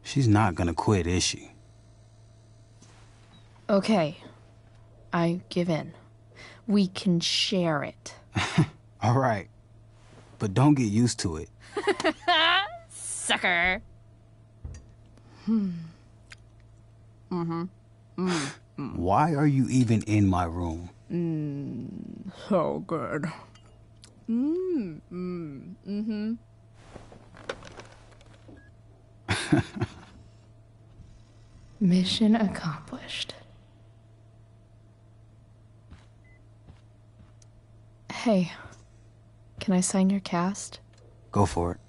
She's not gonna quit, is she? Okay. I give in. We can share it. All right. But don't get used to it. Sucker. Why are you even in my room? So good. Mission accomplished. Hey, can I sign your cast? Go for it.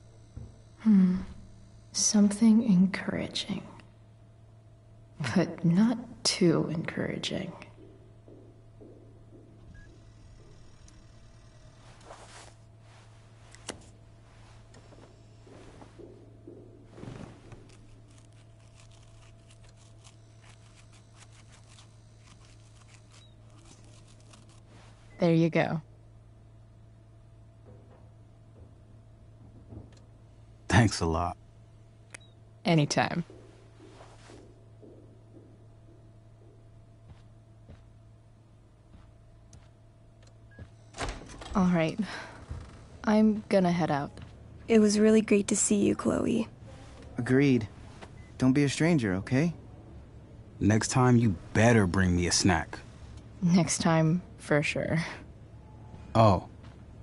Something encouraging. But not too encouraging. There you go. Thanks a lot. Anytime. All right. I'm gonna head out. It was really great to see you, Chloe. Agreed. Don't be a stranger, okay? Next time, you better bring me a snack. Next time, for sure. Oh,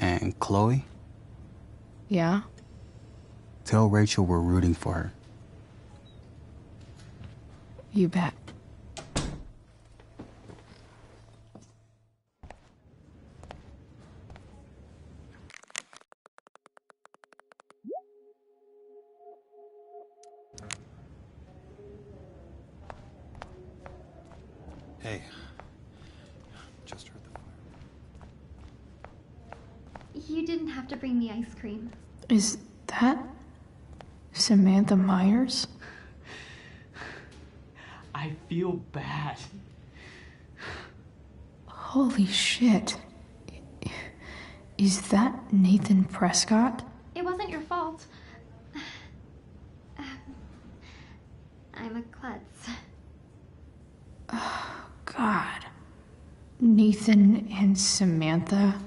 and Chloe? Yeah? Tell Rachel we're rooting for her. You bet. Hey. Just heard the You didn't have to bring me ice cream. Is that Samantha Myers? I feel bad. Holy shit. Is that Nathan Prescott? It wasn't your fault. I'm a klutz. Oh, God. Nathan and Samantha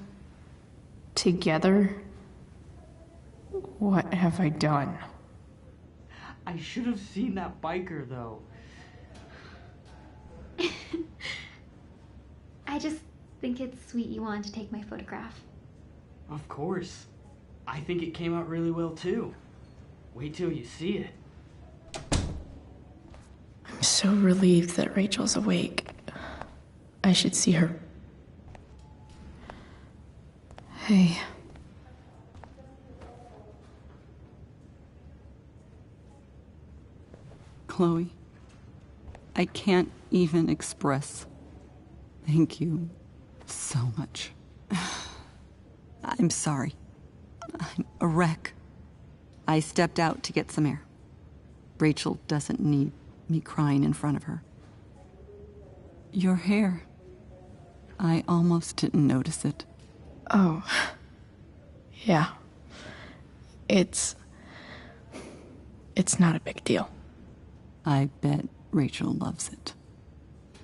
together? What have I done? I should have seen that biker, though. I just think it's sweet you wanted to take my photograph. Of course. I think it came out really well, too. Wait till you see it. I'm so relieved that Rachel's awake. I should see her. Hey. Chloe, I can't even express thank you so much. I'm sorry. I'm a wreck. I stepped out to get some air. Rachel doesn't need me crying in front of her. Your hair. I almost didn't notice it. Oh. Yeah. It's not a big deal. I bet Rachel loves it.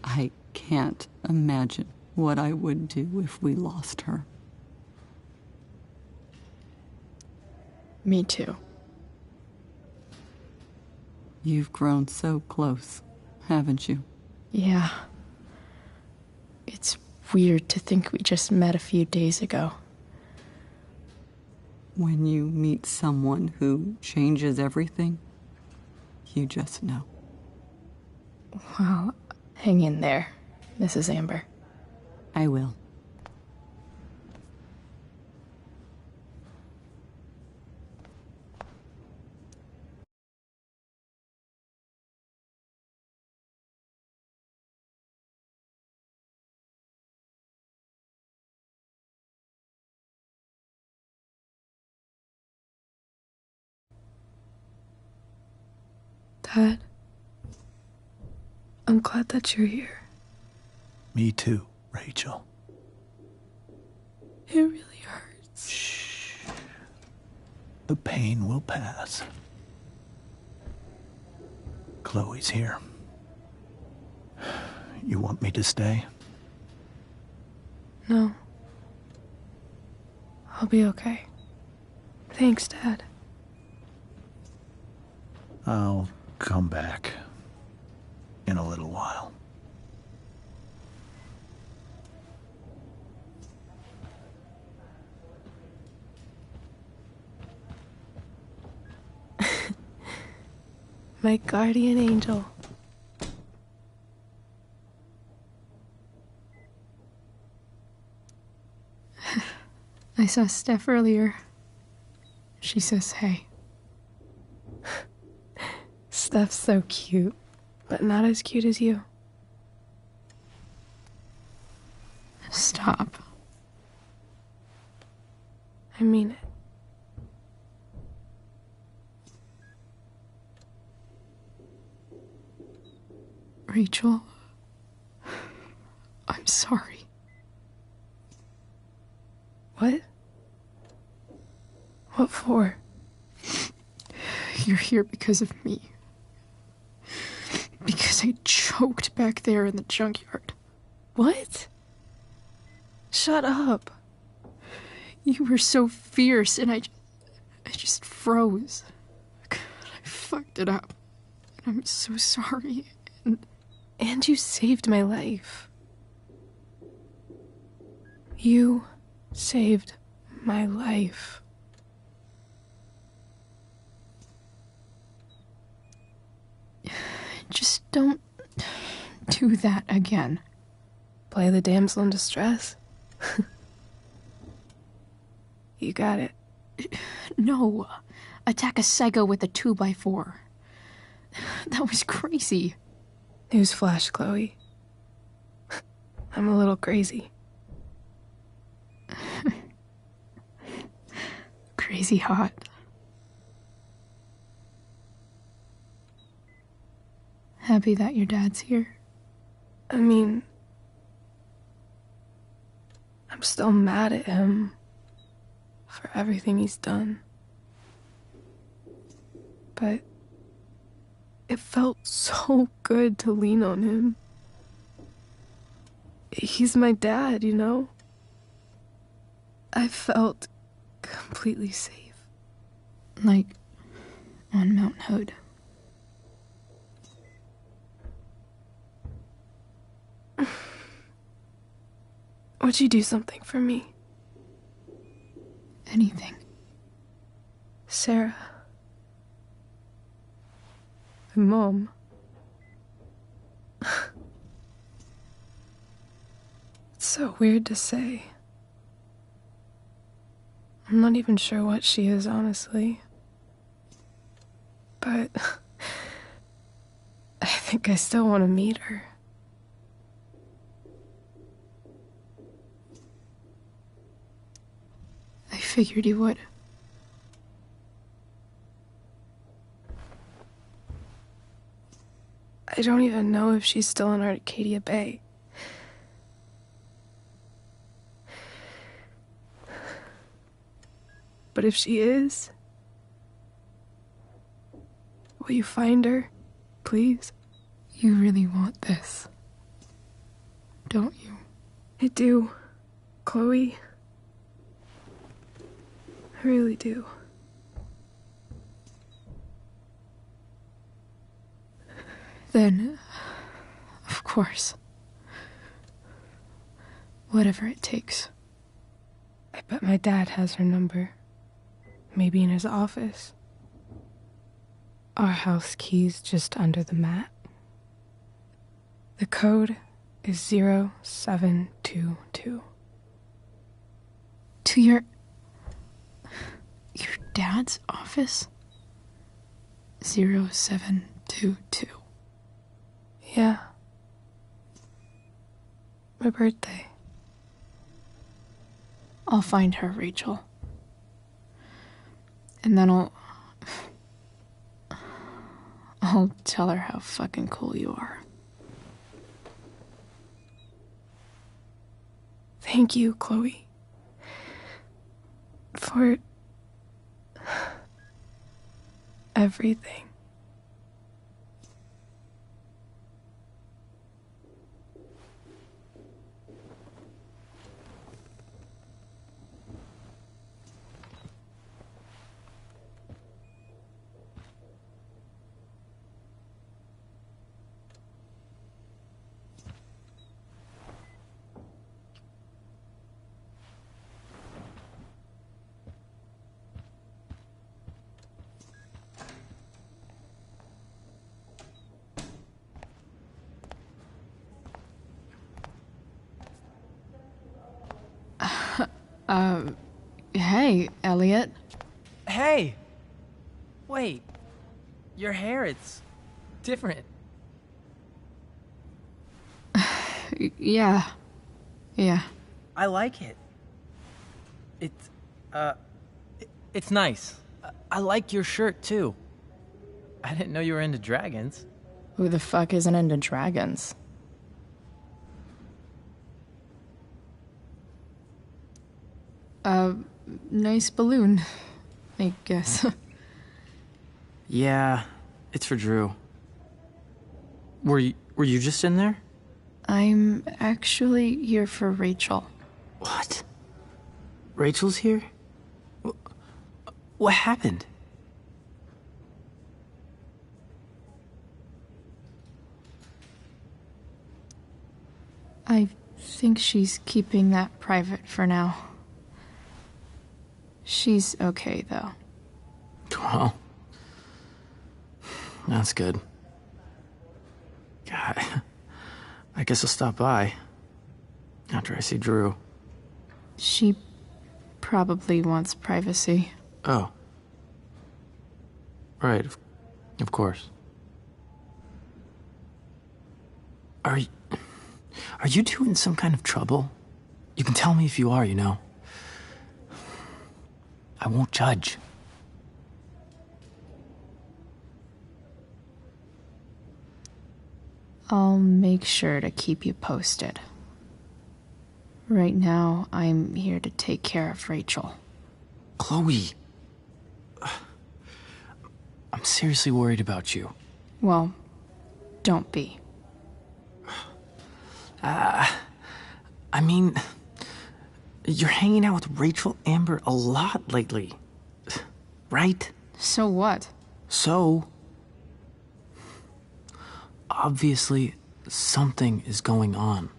I can't imagine what I would do if we lost her. Me too. You've grown so close, haven't you? Yeah. It's weird to think we just met a few days ago. When you meet someone who changes everything, you just know. Well, hang in there, Mrs. Amber. I will. Dad, I'm glad that you're here. Me too, Rachel. It really hurts. Shh. The pain will pass. Chloe's here. You want me to stay? No. I'll be okay. Thanks, Dad. I'll come back in a little while. My guardian angel. I saw Steph earlier. She says hey. Steph's so cute, but not as cute as you. Stop. I mean it. Rachel, I'm sorry. What? What for? You're here because of me. Because I choked back there in the junkyard. What? Shut up. You were so fierce, and I just froze. God, I fucked it up. And I'm so sorry. And you saved my life. You saved my life. Just don't do that again. Play the damsel in distress? You got it. No. Attack a psycho with a 2x4. That was crazy. Newsflash, Chloe. I'm a little crazy. Crazy hot. Happy that your dad's here? I mean, I'm still mad at him for everything he's done. But it felt so good to lean on him. He's my dad, you know? I felt completely safe. Like on Mount Hood. Would you do something for me? Anything. Sarah. My mom. It's so weird to say. I'm not even sure what she is, honestly. But I think I still want to meet her. I figured you would. I don't even know if she's still in Arcadia Bay. But if she is, will you find her, please? You really want this, don't you? I do, Chloe. I really do. Then, of course. Whatever it takes. I bet my dad has her number. Maybe in his office. Our house key's just under the mat. The code is 0722. To your dad's office? 0722. Yeah. My birthday. I'll find her, Rachel. And then I'll tell her how fucking cool you are. Thank you, Chloe. For everything. Hey, Elliot. Hey! Wait. Your hair, it's different. Yeah. I like it. It's nice. I like your shirt, too. I didn't know you were into dragons. Who the fuck isn't into dragons? Nice balloon, I guess. Yeah, it's for Drew. Were you just in there? I'm actually here for Rachel. What? Rachel's here? What happened? I think she's keeping that private for now. She's okay, though. Well, that's good. God, I guess I'll stop by after I see Drew. She probably wants privacy. Oh. Right, of course. Are you two in some kind of trouble? You can tell me if you are, you know. I won't judge. I'll make sure to keep you posted. Right now, I'm here to take care of Rachel. Chloe. I'm seriously worried about you. Well, don't be. I mean, you're hanging out with Rachel Amber a lot lately, right? So what? So, obviously, something is going on.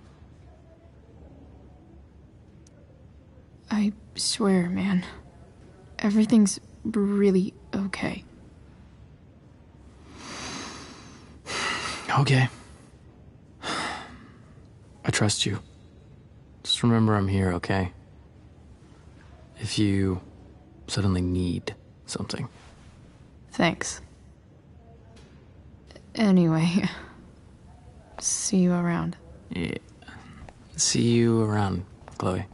I swear, man. Everything's really okay. Okay. I trust you. Just remember I'm here, okay? If you suddenly need something. Thanks. Anyway, see you around. Yeah. See you around, Chloe.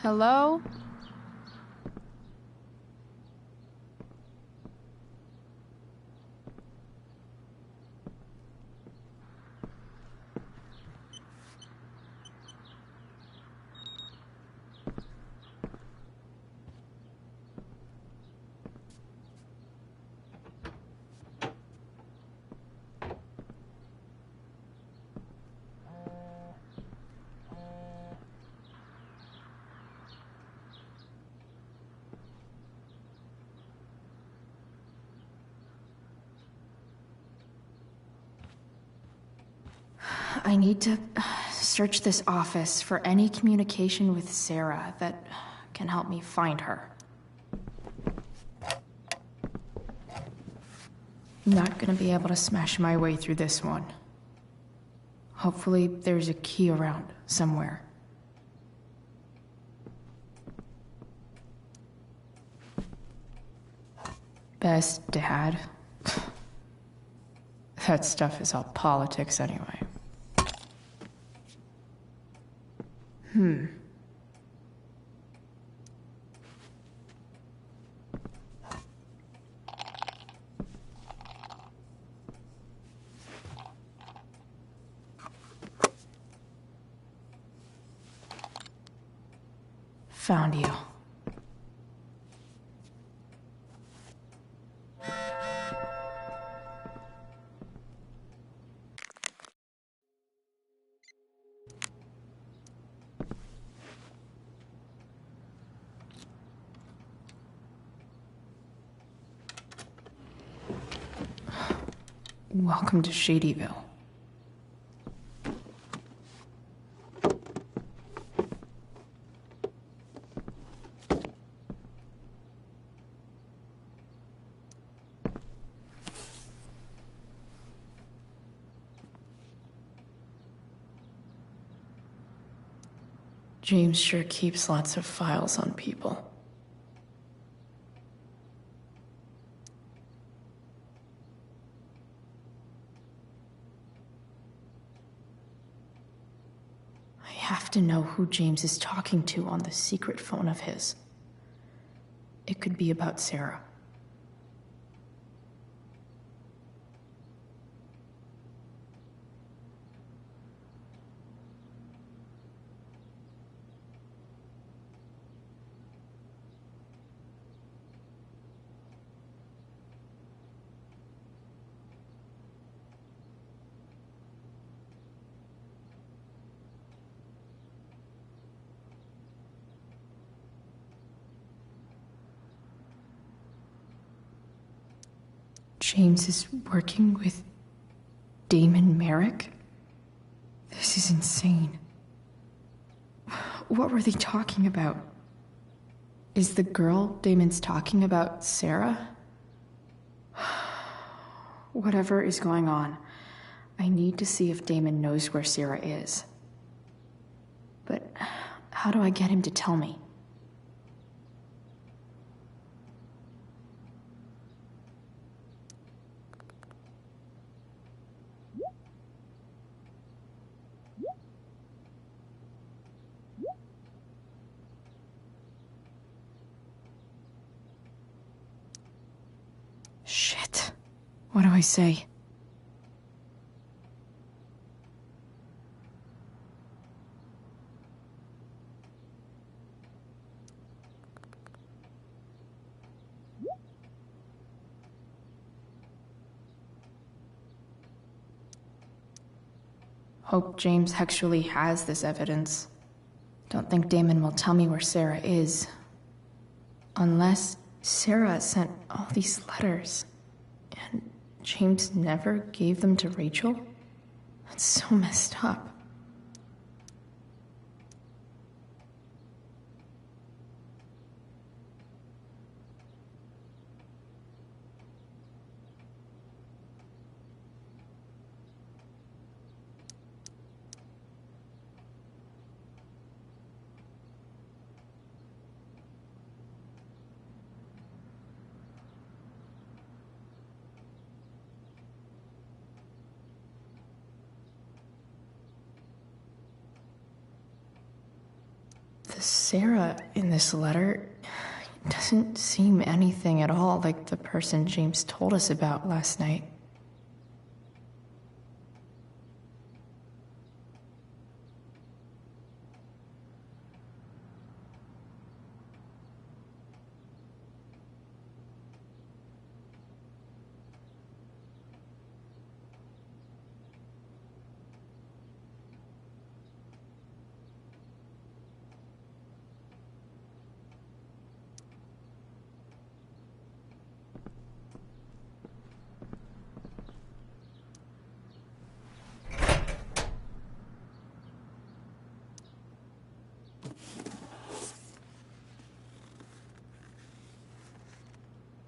Hello? I need to search this office for any communication with Sarah that can help me find her. I'm not gonna be able to smash my way through this one. Hopefully there's a key around somewhere. Best dad. That stuff is all politics anyway. Found you. Welcome to Shadyville. James sure keeps lots of files on people. I have to know who James is talking to on the secret phone of his. It could be about Sarah. James is working with Damon Merrick? This is insane. What were they talking about? Is the girl Damon's talking about Sarah? Whatever is going on, I need to see if Damon knows where Sarah is. But how do I get him to tell me? Shit. What do I say? Hope James actually has this evidence. Don't think Damon will tell me where Sarah is. Unless Sarah sent all these letters, and James never gave them to Rachel? That's so messed up. The Sarah in this letter doesn't seem anything at all like the person James told us about last night.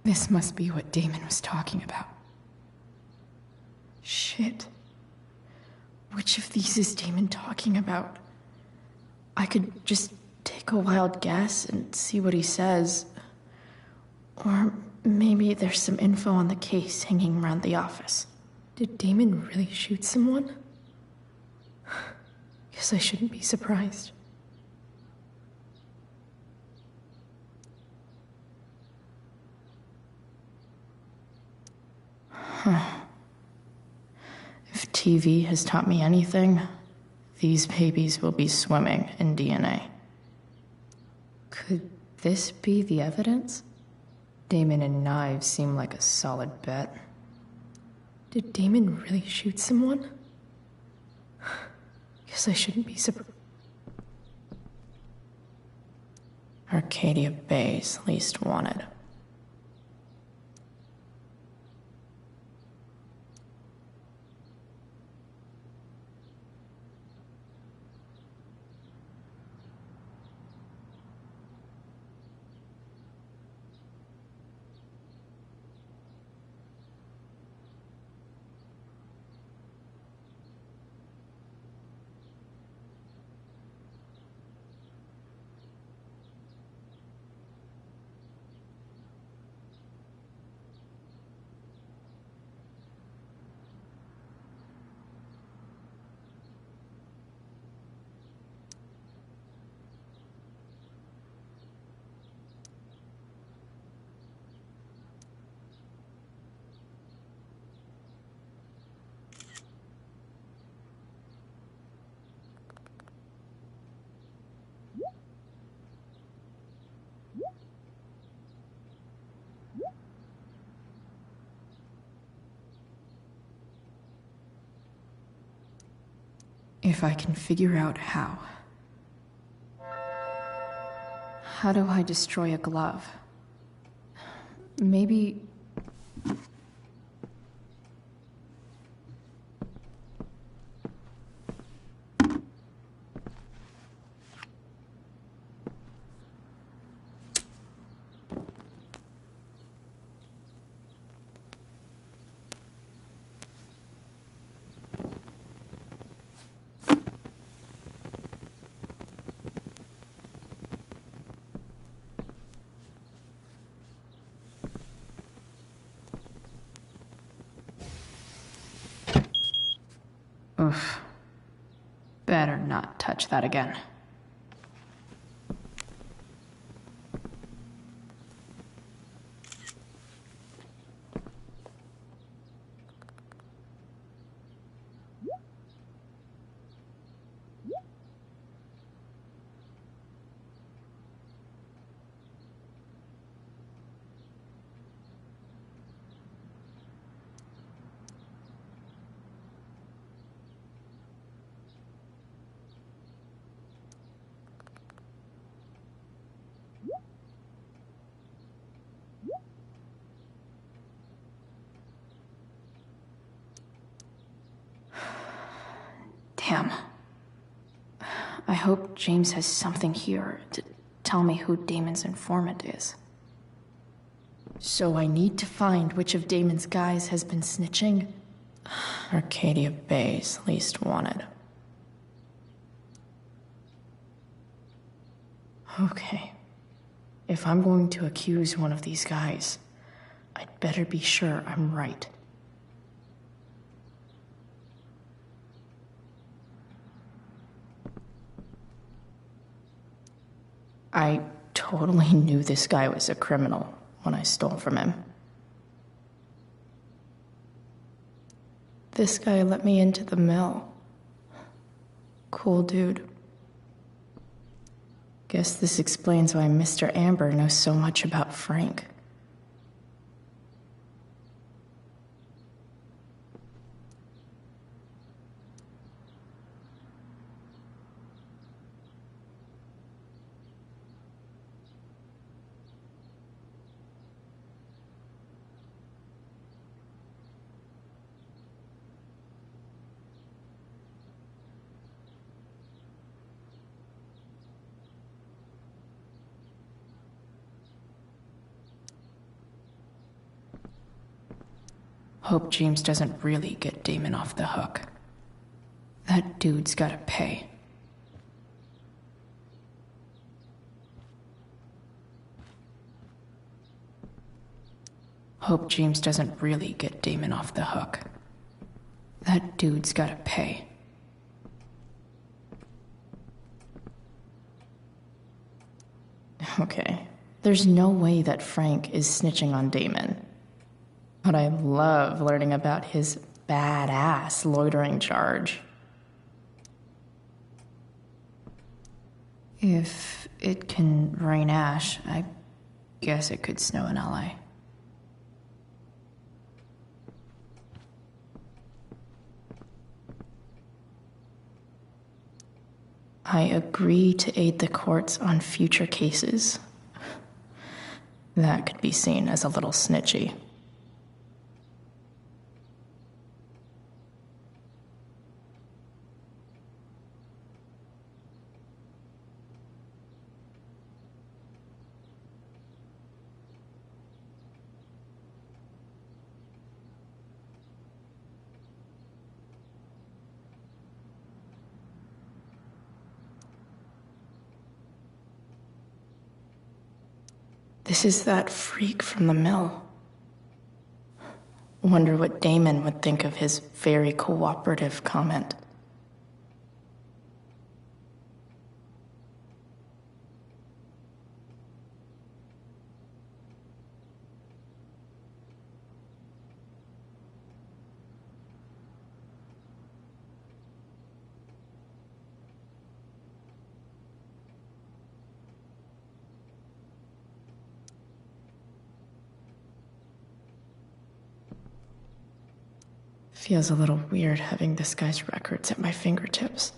This must be what Damon was talking about. Shit. Which of these is Damon talking about? I could just take a wild guess and see what he says. Or maybe there's some info on the case hanging around the office. Did Damon really shoot someone? Guess I shouldn't be surprised. Huh. If TV has taught me anything, these babies will be swimming in DNA. Could this be the evidence? Damon and knives seem like a solid bet. Did Damon really shoot someone? Guess I shouldn't be surprised. Arcadia Bay's least wanted. If I can figure out how. How do I destroy a glove? Maybe... Oof. Better not touch that again. Damn. I hope James has something here to tell me who Damon's informant is. So I need to find which of Damon's guys has been snitching. Arcadia Bay's least wanted. Okay. If I'm going to accuse one of these guys, I'd better be sure I'm right. I totally knew this guy was a criminal when I stole from him. This guy let me into the mill. Cool dude. Guess this explains why Mr. Amber knows so much about Frank. Hope James doesn't really get Damon off the hook. That dude's gotta pay. Hope James doesn't really get Damon off the hook. That dude's gotta pay. Okay, there's no way that Frank is snitching on Damon. But I love learning about his badass loitering charge. If it can rain ash, I guess it could snow in LA. I agree to aid the courts on future cases. That could be seen as a little snitchy. This is that freak from the mill. Wonder what Damon would think of his very cooperative comment. Feels a little weird having this guy's records at my fingertips.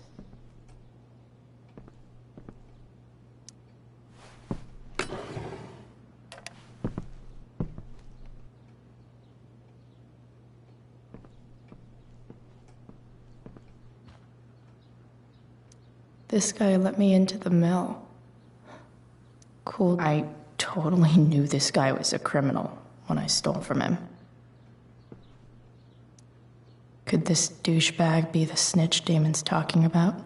This guy let me into the mill. Cool. I totally knew this guy was a criminal when I stole from him. Could this douchebag be the snitch Damon's talking about?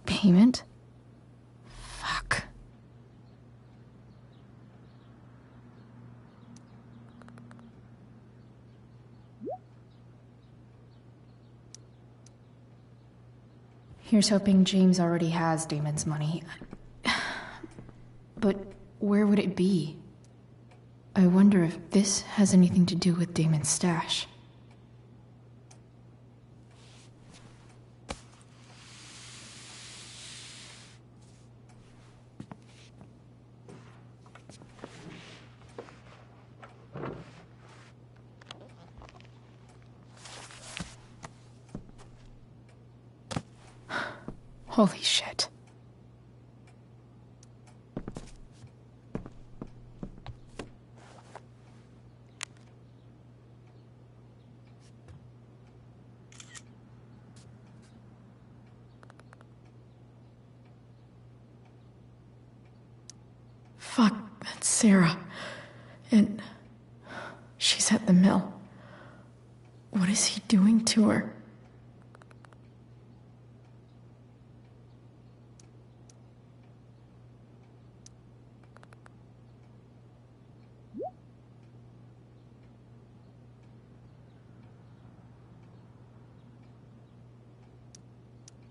Payment? Fuck. Here's hoping James already has Damon's money. But where would it be? I wonder if this has anything to do with Damon's stash. Holy shit. Fuck, that's Sarah. And she's at the mill. What is he doing to her?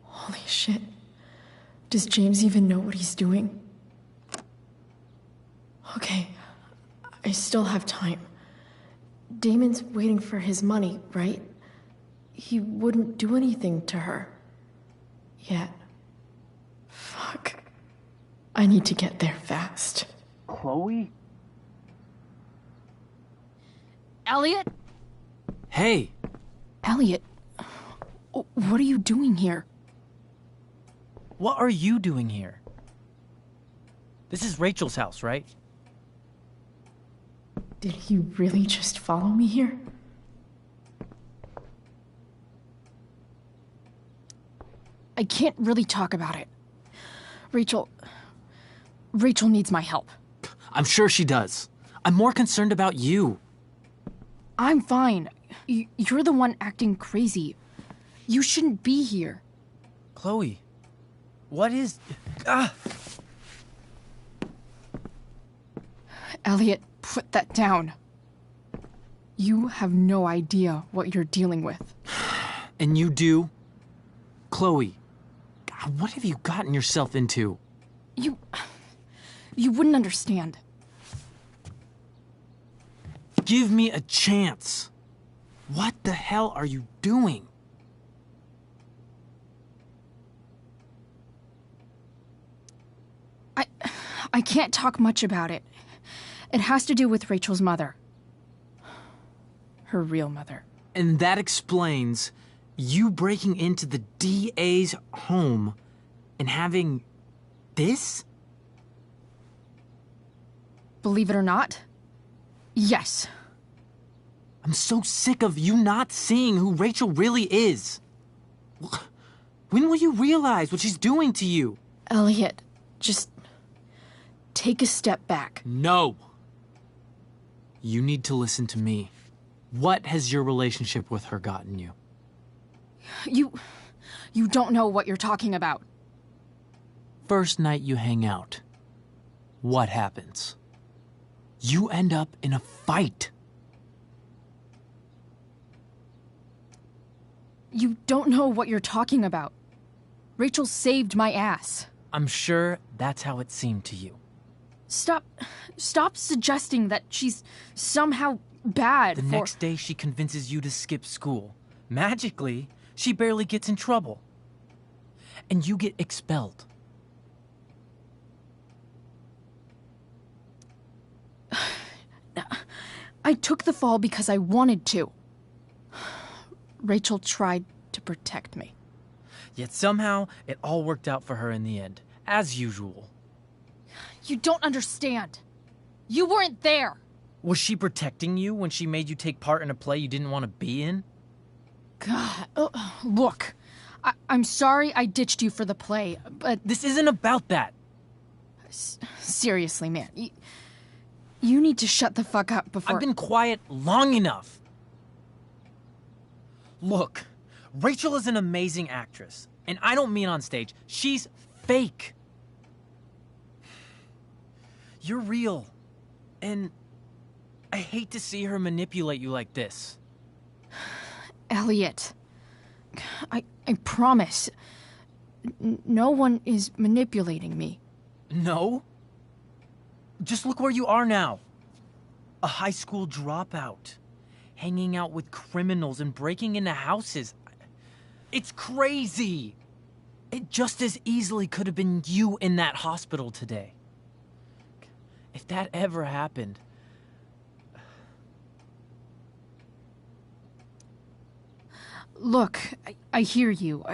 Holy shit. Does James even know what he's doing? Okay, I still have time. Damon's waiting for his money, right? He wouldn't do anything to her. Yet. Fuck. I need to get there fast. Chloe? Elliot? Hey! Elliot, what are you doing here? What are you doing here? This is Rachel's house, right? Did he really just follow me here? I can't really talk about it. Rachel needs my help. I'm sure she does. I'm more concerned about you. I'm fine. You're the one acting crazy. You shouldn't be here. Chloe, what is... Ah! Elliot, put that down. You have no idea what you're dealing with. And you do? Chloe, God, what have you gotten yourself into? You wouldn't understand. Give me a chance. What the hell are you doing? I can't talk much about it. It has to do with Rachel's mother. Her real mother. And that explains you breaking into the DA's home and having this? Believe it or not, yes. I'm so sick of you not seeing who Rachel really is. When will you realize what she's doing to you? Elliot, just take a step back. No. You need to listen to me. What has your relationship with her gotten you? You don't know what you're talking about. First night you hang out, what happens? You end up in a fight. You don't know what you're talking about. Rachel saved my ass. I'm sure that's how it seemed to you. Stop suggesting that she's somehow bad The for... next day she convinces you to skip school. Magically, she barely gets in trouble. And you get expelled. I took the fall because I wanted to. Rachel tried to protect me. Yet somehow, it all worked out for her in the end, as usual. You don't understand. You weren't there. Was she protecting you when she made you take part in a play you didn't want to be in? God, look. I'm sorry I ditched you for the play, but... This isn't about that. Seriously, man. You need to shut the fuck up before... I've been quiet long enough. Look, Rachel is an amazing actress. And I don't mean on stage. She's fake. You're real. And I hate to see her manipulate you like this. Elliot, I promise. No one is manipulating me. No? Just look where you are now. A high school dropout. Hanging out with criminals and breaking into houses. It's crazy. It just as easily could have been you in that hospital today. If that ever happened... Look, I hear you.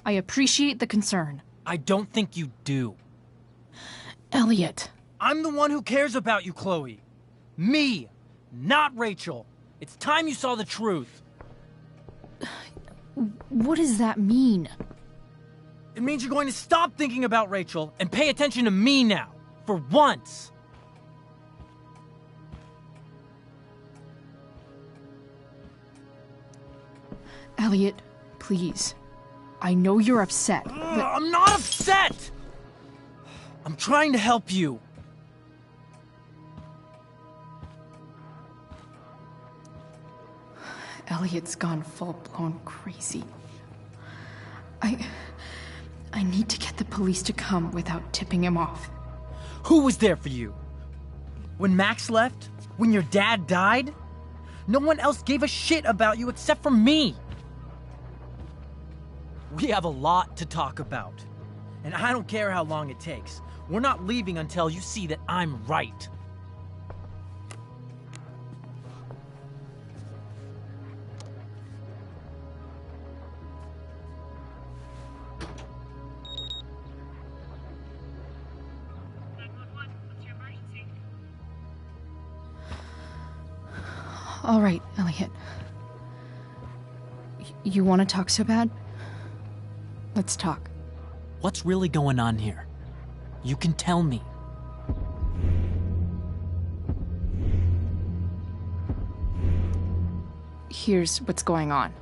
I appreciate the concern. I don't think you do. Elliot. I'm the one who cares about you, Chloe. Me, not Rachel. It's time you saw the truth. What does that mean? It means you're going to stop thinking about Rachel and pay attention to me now, for once. Elliot, please. I know you're upset, but... I'm not upset! I'm trying to help you. Elliot's gone full-blown crazy. I need to get the police to come without tipping him off. Who was there for you? When Max left? When your dad died? No one else gave a shit about you except for me. We have a lot to talk about. And I don't care how long it takes. We're not leaving until you see that I'm right. All right, Elliot. You want to talk so bad? Let's talk. What's really going on here? You can tell me. Here's what's going on.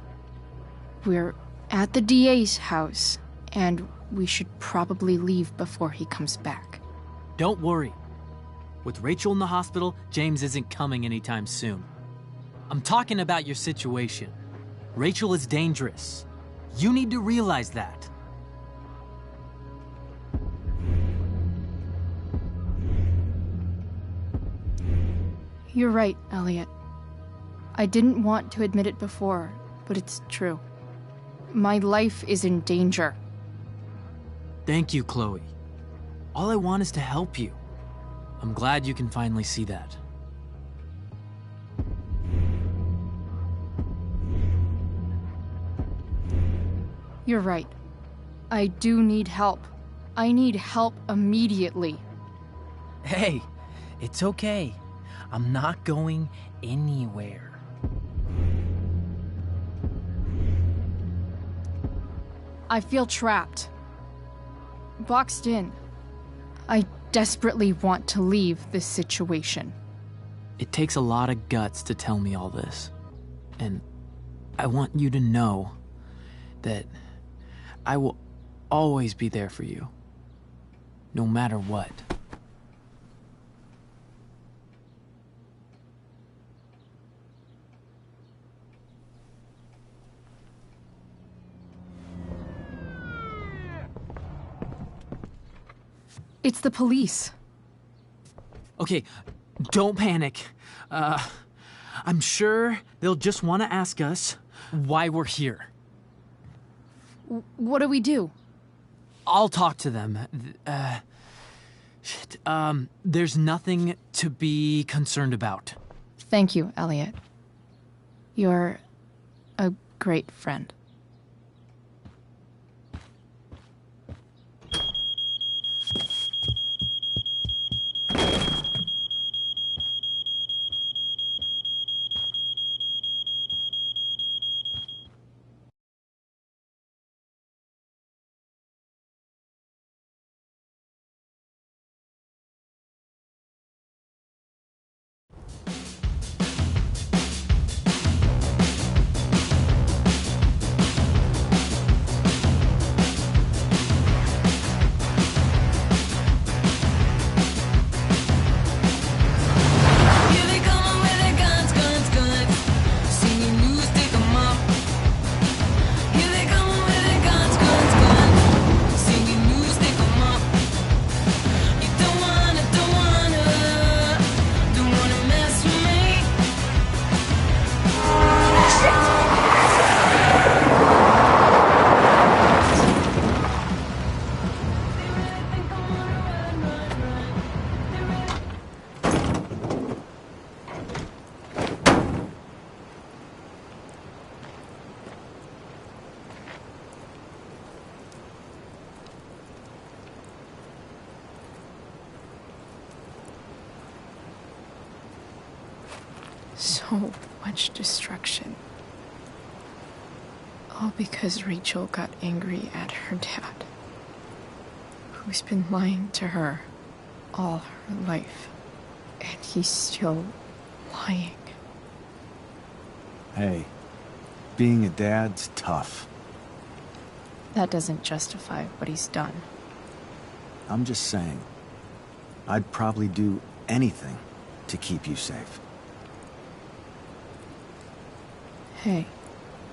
We're at the DA's house, and we should probably leave before he comes back. Don't worry. With Rachel in the hospital, James isn't coming anytime soon. I'm talking about your situation. Rachel is dangerous. You need to realize that. You're right, Elliot. I didn't want to admit it before, but it's true. My life is in danger. Thank you, Chloe. All I want is to help you. I'm glad you can finally see that. You're right. I do need help. I need help immediately. Hey, it's okay. I'm not going anywhere. I feel trapped. Boxed in. I desperately want to leave this situation. It takes a lot of guts to tell me all this. And I want you to know that I will always be there for you. No matter what. It's the police. Okay, don't panic. I'm sure they'll just want to ask us why we're here. What do we do? I'll talk to them. There's nothing to be concerned about. Thank you, Elliot. You're a great friend. So much destruction. All because Rachel got angry at her dad, who's been lying to her all her life. And he's still lying. Hey, being a dad's tough. That doesn't justify what he's done. I'm just saying, I'd probably do anything to keep you safe. Hey,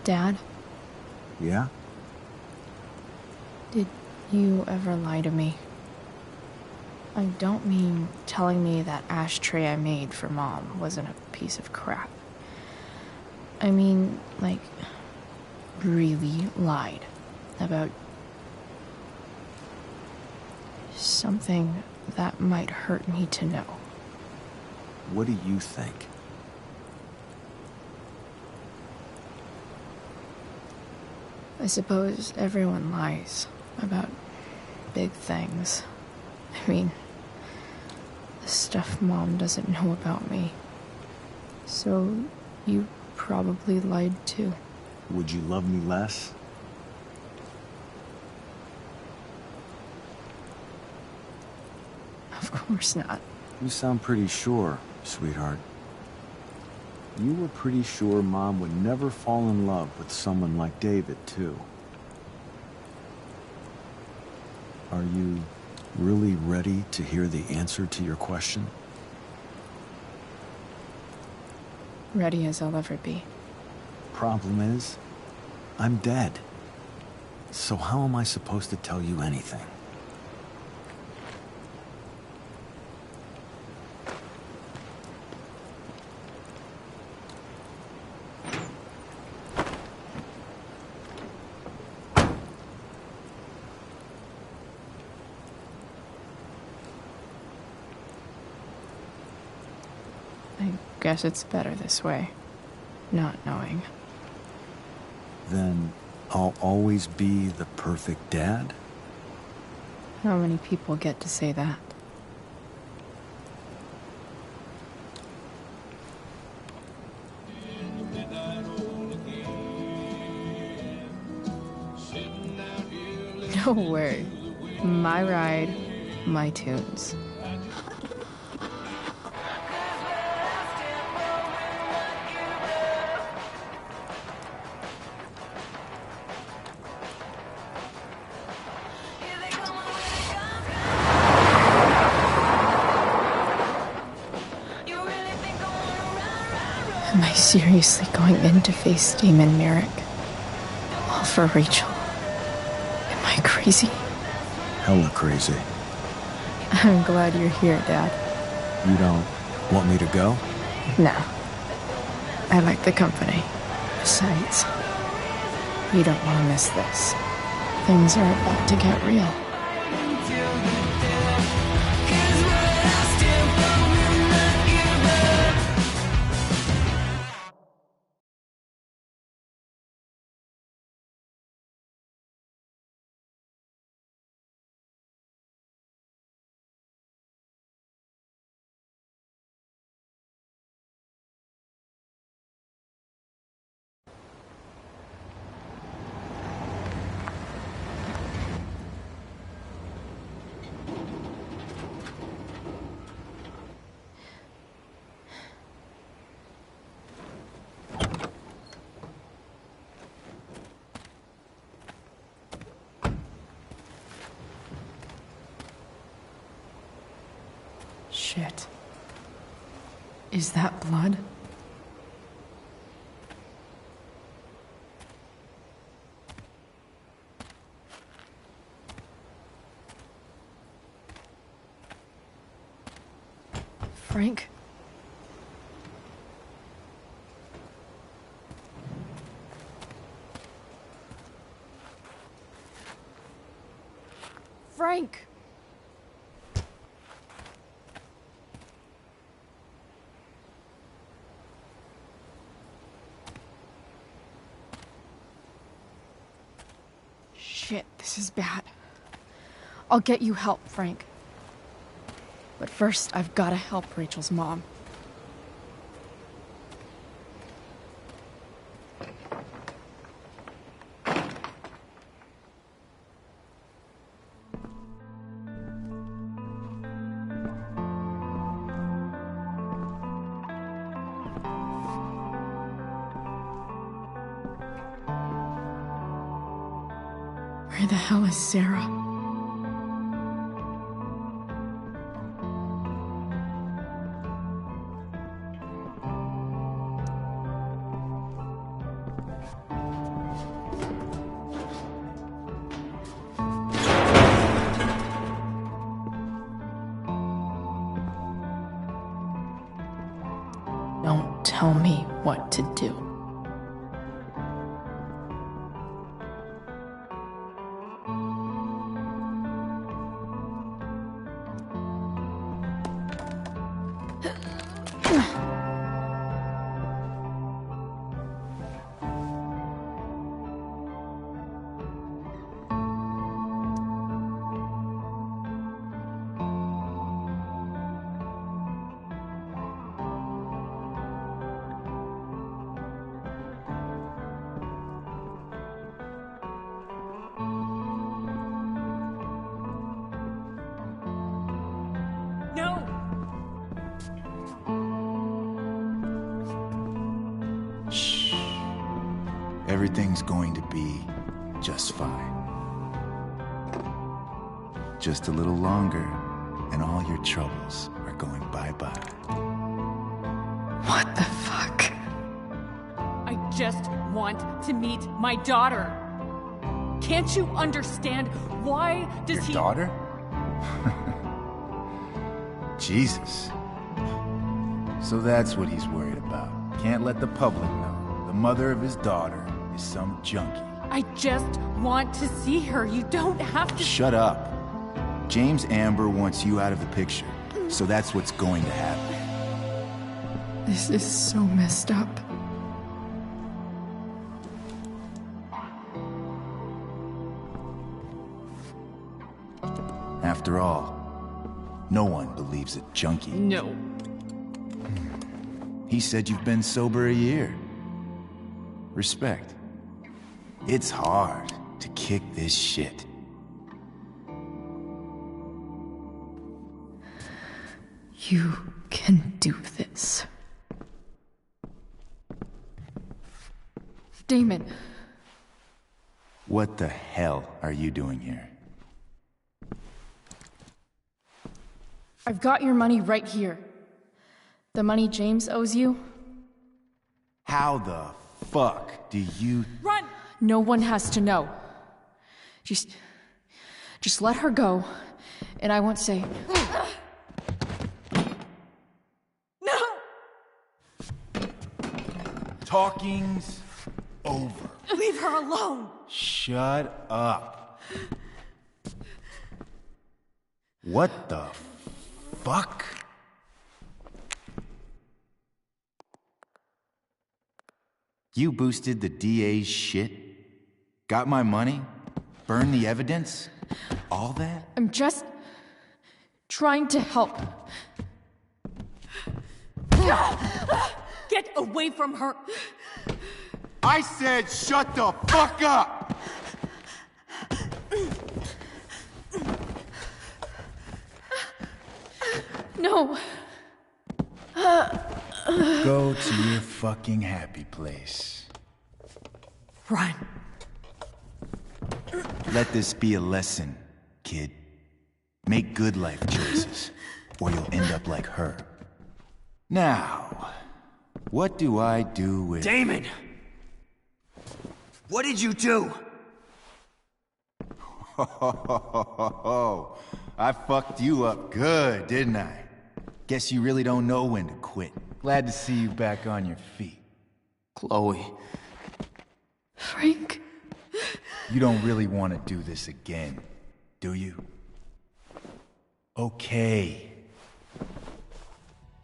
Dad? Yeah? Did you ever lie to me? I don't mean telling me that ashtray I made for Mom wasn't a piece of crap. I mean, like, really lied about something that might hurt me to know. What do you think? I suppose everyone lies about big things. I mean, the stuff Mom doesn't know about me. So, you probably lied too. Would you love me less? Of course not. You sound pretty sure, sweetheart. You were pretty sure Mom would never fall in love with someone like David, too. Are you really ready to hear the answer to your question? Ready as I'll ever be. Problem is, I'm dead. So how am I supposed to tell you anything? I guess it's better this way, not knowing. Then I'll always be the perfect dad? How many people get to say that? No word. My ride, my tunes. Am I seriously going in to face Damon Merrick? All for Rachel? Am I crazy? Hella crazy. I'm glad you're here, Dad. You don't want me to go? No. I like the company. Besides, you don't want to miss this. Things are about to get real. Shit. Is that blood? Frank? Frank! Shit, this is bad. I'll get you help, Frank. But first, I've gotta help Rachel's mom. Where the hell is Sarah? Don't tell me what to do. Everything's going to be just fine. Just a little longer, and all your troubles are going bye-bye. What the fuck? I just want to meet my daughter. Can't you understand? Why does Your daughter? Jesus. So that's what he's worried about. Can't let the public know. The mother of his daughter is some junkie. I just want to see her. You don't have to. Shut up. James Amber wants you out of the picture, so that's what's going to happen. This is so messed up. After all, no one believes a junkie. No. He said you've been sober a year. Respect. It's hard to kick this shit. You can do this. Damon. What the hell are you doing here? I've got your money right here. The money James owes you. How the fuck do you... Run! No one has to know. Just let her go, and I won't say... Talking's over. Leave her alone! Shut up. What the fuck? You boosted the DA's shit? Got my money? Burned the evidence? All that? I'm just trying to help. Get away from her! I said shut the fuck up! No. Go to your fucking happy place. Run. Let this be a lesson, kid. Make good life choices, or you'll end up like her. Now, what do I do with... Damon! What did you do? I fucked you up good, didn't I? Guess you really don't know when to quit. Glad to see you back on your feet. Chloe. Frank. You don't really want to do this again, do you? Okay.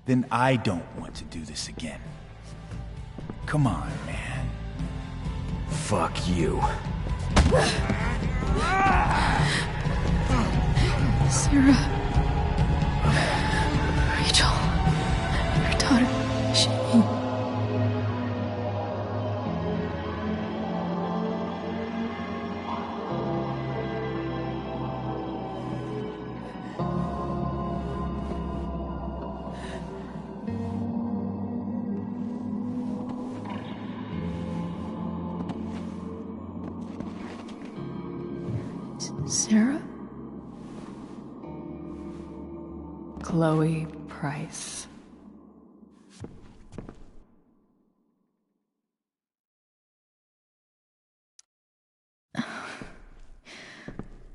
Then I don't want to do this again. Come on, man. Fuck you. Sarah. Rachel. Your daughter. She... Sarah? Chloe Price.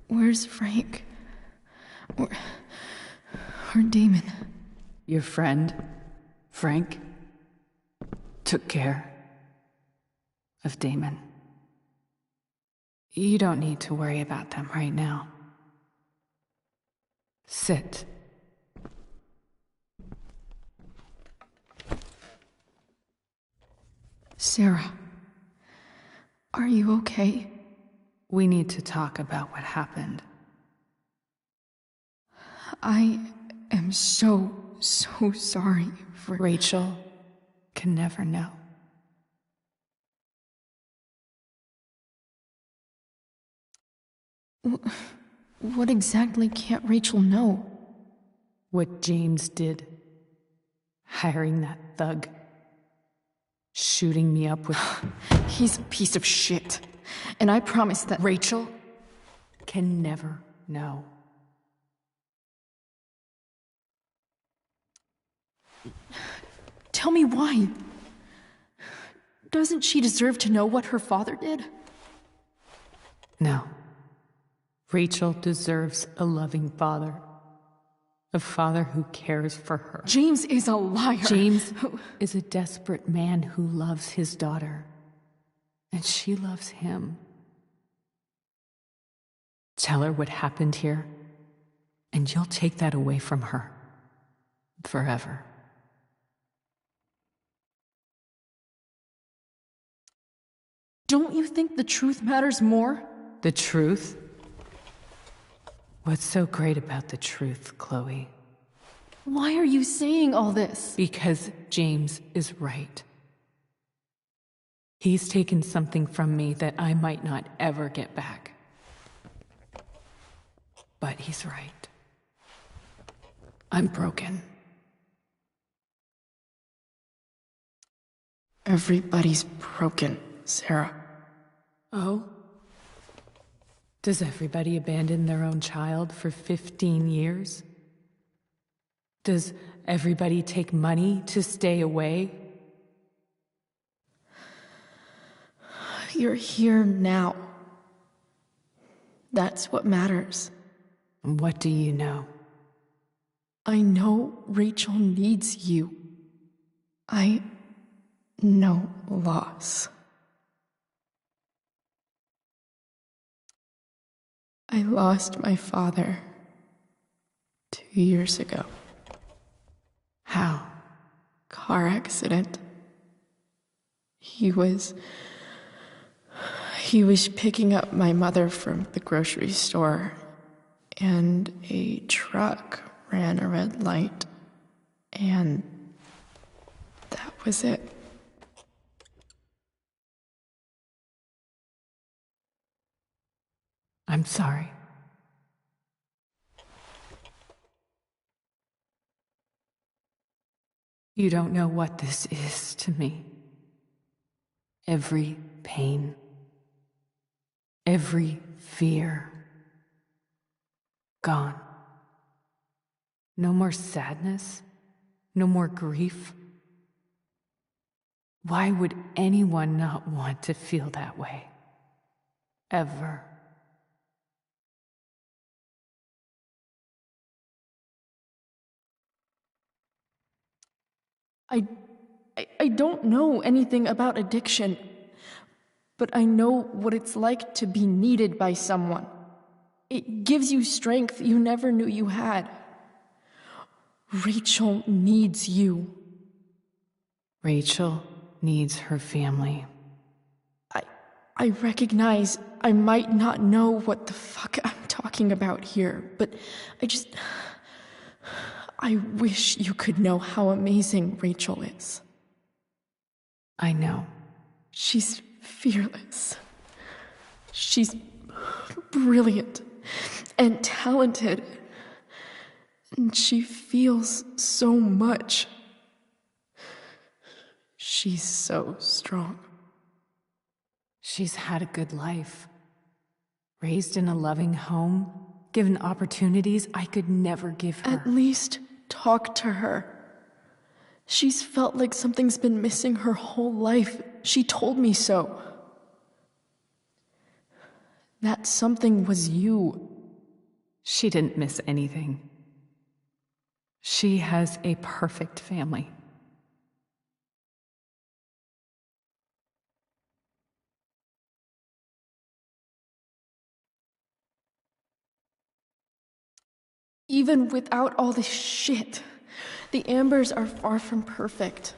Where's Frank? Or Damon? Your friend, Frank, took care of Damon. You don't need to worry about them right now. Sit. Sarah, are you okay? We need to talk about what happened. I am so sorry for... Rachel can never know. What exactly can't Rachel know? What James did. Hiring that thug. Shooting me up with... He's a piece of shit. And I promise that... Rachel can never know. Tell me why. Doesn't she deserve to know what her father did? No. Rachel deserves a loving father. A father who cares for her. James is a liar. James is a desperate man who loves his daughter. And she loves him. Tell her what happened here, and you'll take that away from her. Forever. Don't you think the truth matters more? The truth? What's so great about the truth, Chloe? Why are you saying all this? Because James is right. He's taken something from me that I might not ever get back. But he's right. I'm broken. Everybody's broken, Sarah. Oh? Does everybody abandon their own child for 15 years? Does everybody take money to stay away? You're here now. That's what matters. What do you know? I know Rachel needs you. I no loss. I lost my father 2 years ago. How? Car accident. He was picking up my mother from the grocery store, and a truck ran a red light, and that was it. I'm sorry. You don't know what this is to me. Every pain, every fear, gone. No more sadness, no more grief. Why would anyone not want to feel that way? Ever. I don't know anything about addiction, but I know what it's like to be needed by someone. It gives you strength you never knew you had. Rachel needs you. Rachel needs her family. I recognize I might not know what the fuck I'm talking about here, but I wish you could know how amazing Rachel is. I know. She's fearless. She's brilliant and talented. And she feels so much. She's so strong. She's had a good life. Raised in a loving home, given opportunities I could never give her. At least talk to her. She's felt like something's been missing her whole life. She told me so. That something was you. She didn't miss anything. She has a perfect family. Even without all this shit, the Ambers are far from perfect.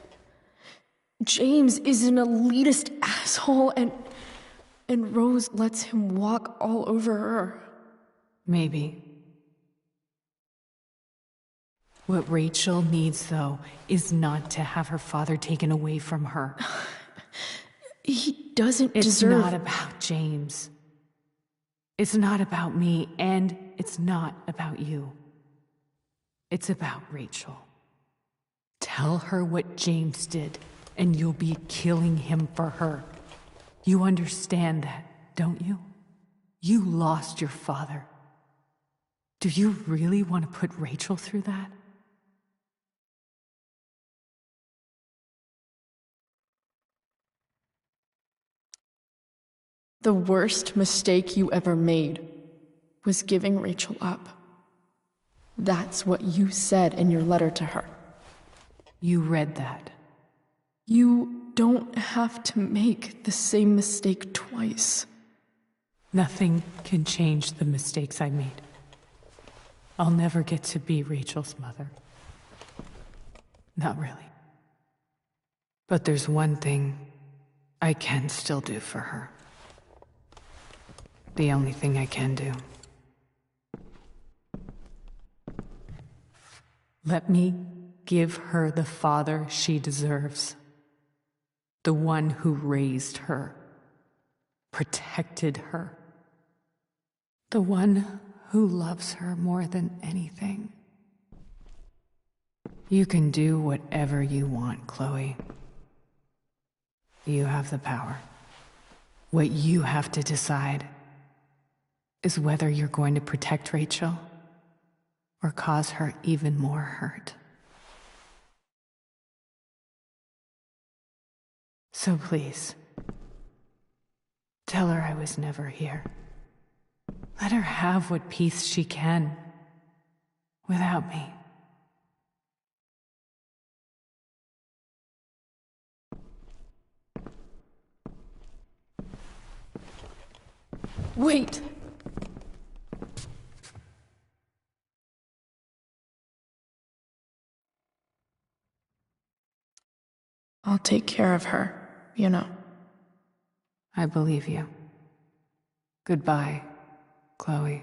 James is an elitist asshole, and Rose lets him walk all over her. Maybe. What Rachel needs, though, is not to have her father taken away from her. He doesn't deserve... It's not about James. It's not about me, and it's not about you. It's about Rachel. Tell her what James did, and you'll be killing him for her. You understand that, don't you? You lost your father. Do you really want to put Rachel through that? The worst mistake you ever made was giving Rachel up. That's what you said in your letter to her. You read that. You don't have to make the same mistake twice. Nothing can change the mistakes I made. I'll never get to be Rachel's mother. Not really. But there's one thing I can still do for her. The only thing I can do. Let me give her the father she deserves. The one who raised her, protected her. The one who loves her more than anything. You can do whatever you want, Chloe. You have the power. What you have to decide is whether you're going to protect Rachel or cause her even more hurt. So please, tell her I was never here. Let her have what peace she can without me. Wait! I'll take care of her, you know. I believe you. Goodbye, Chloe.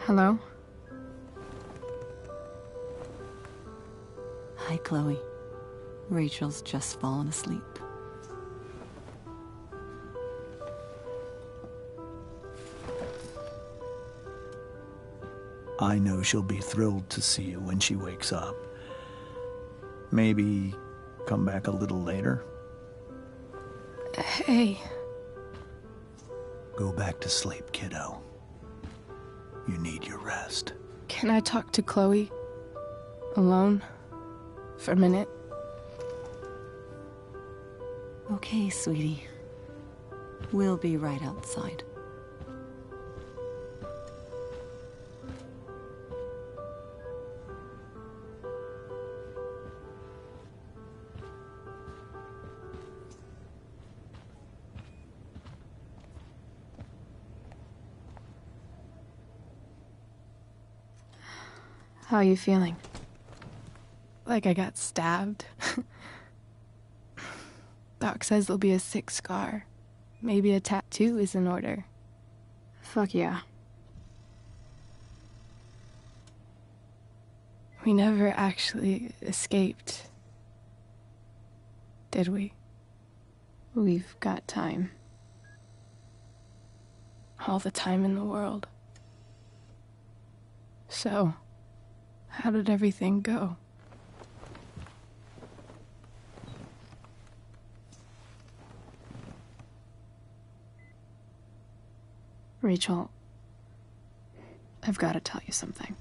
Hello? Hi, Chloe. Rachel's just fallen asleep. I know she'll be thrilled to see you when she wakes up. Maybe come back a little later? Hey. Go back to sleep, kiddo. You need your rest. Can I talk to Chloe? Alone? For a minute? Okay, sweetie. We'll be right outside. How are you feeling? Like I got stabbed. Doc says there'll be a sick scar. Maybe a tattoo is in order. Fuck yeah. We never actually escaped, did we? We've got time. All the time in the world. So, how did everything go? Rachel, I've got to tell you something.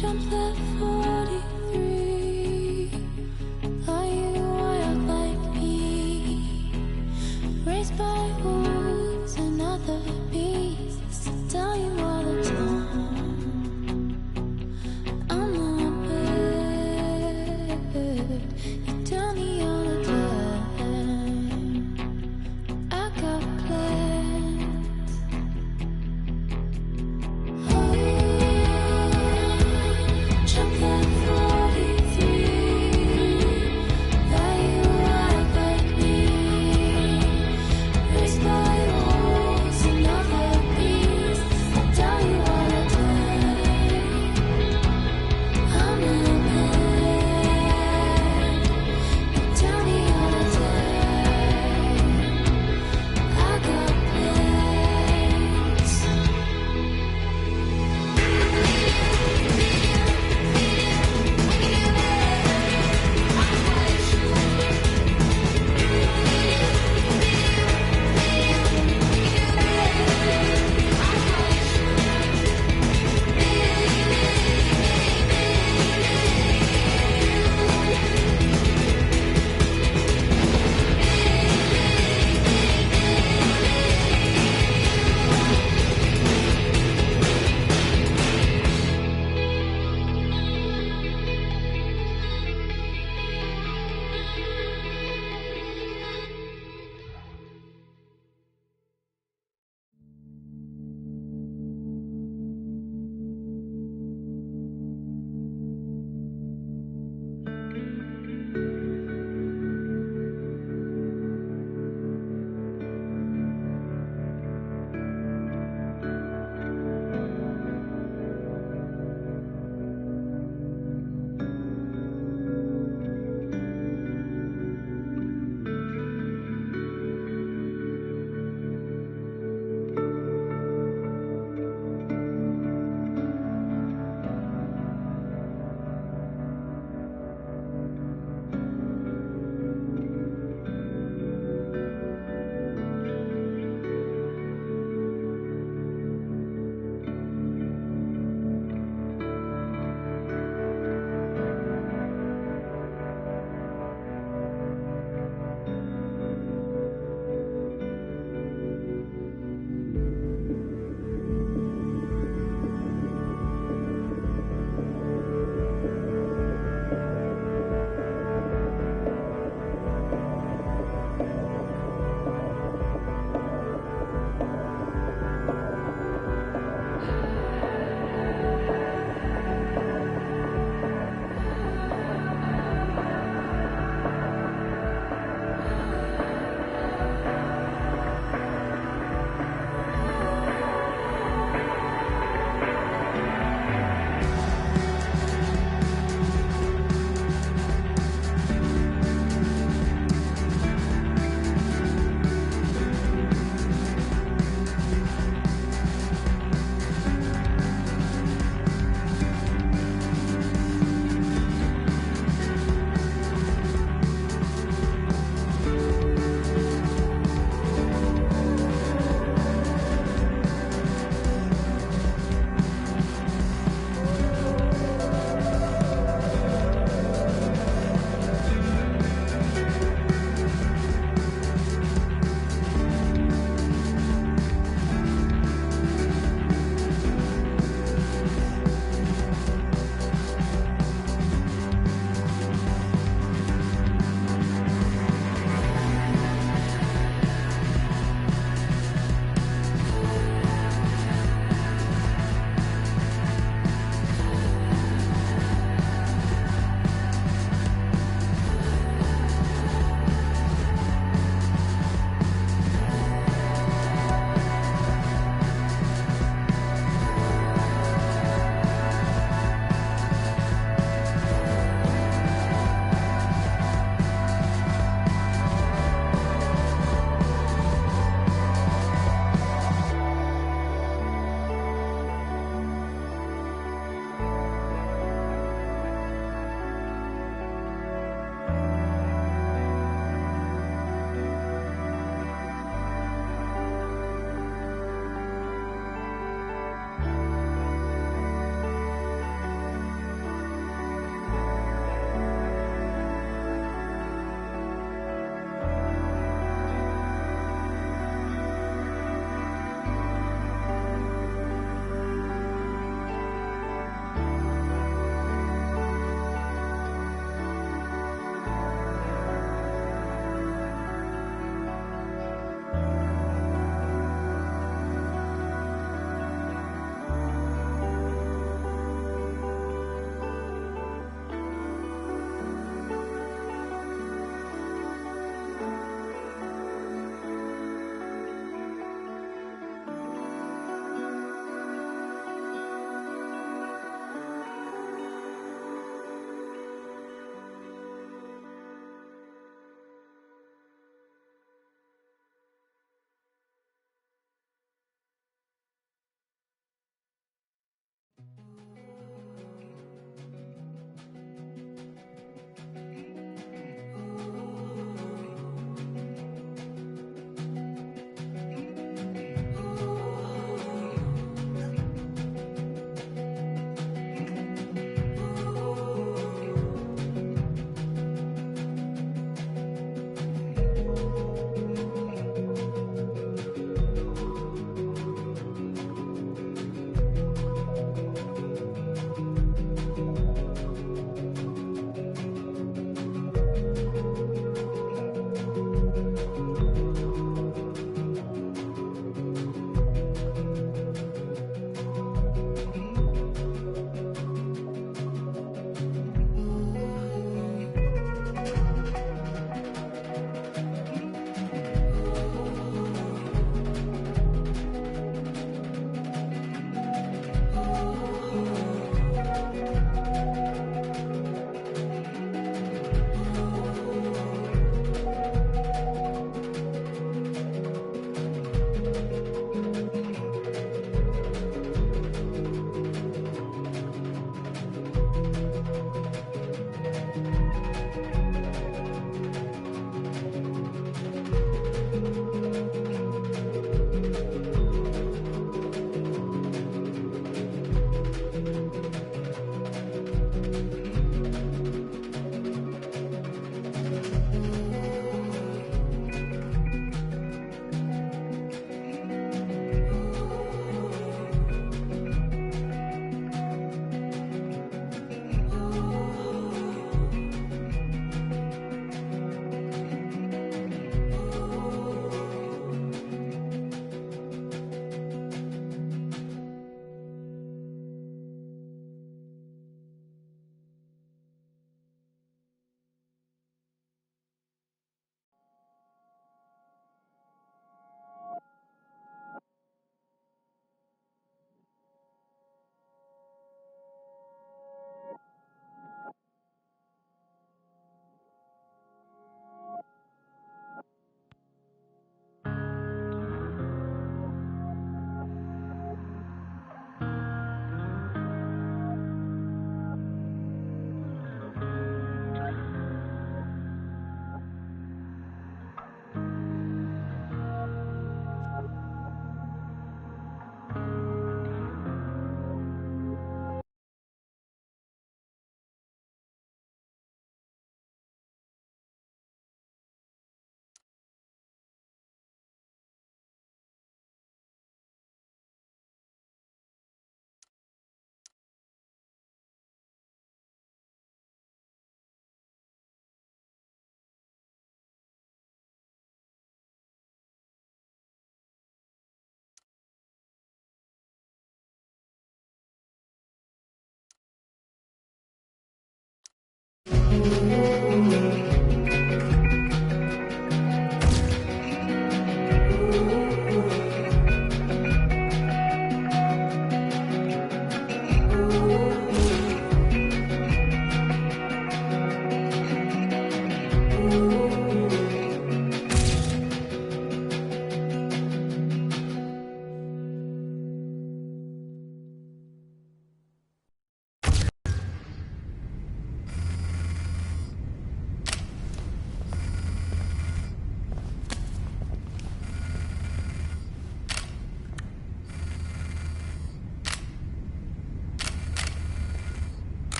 jump that far.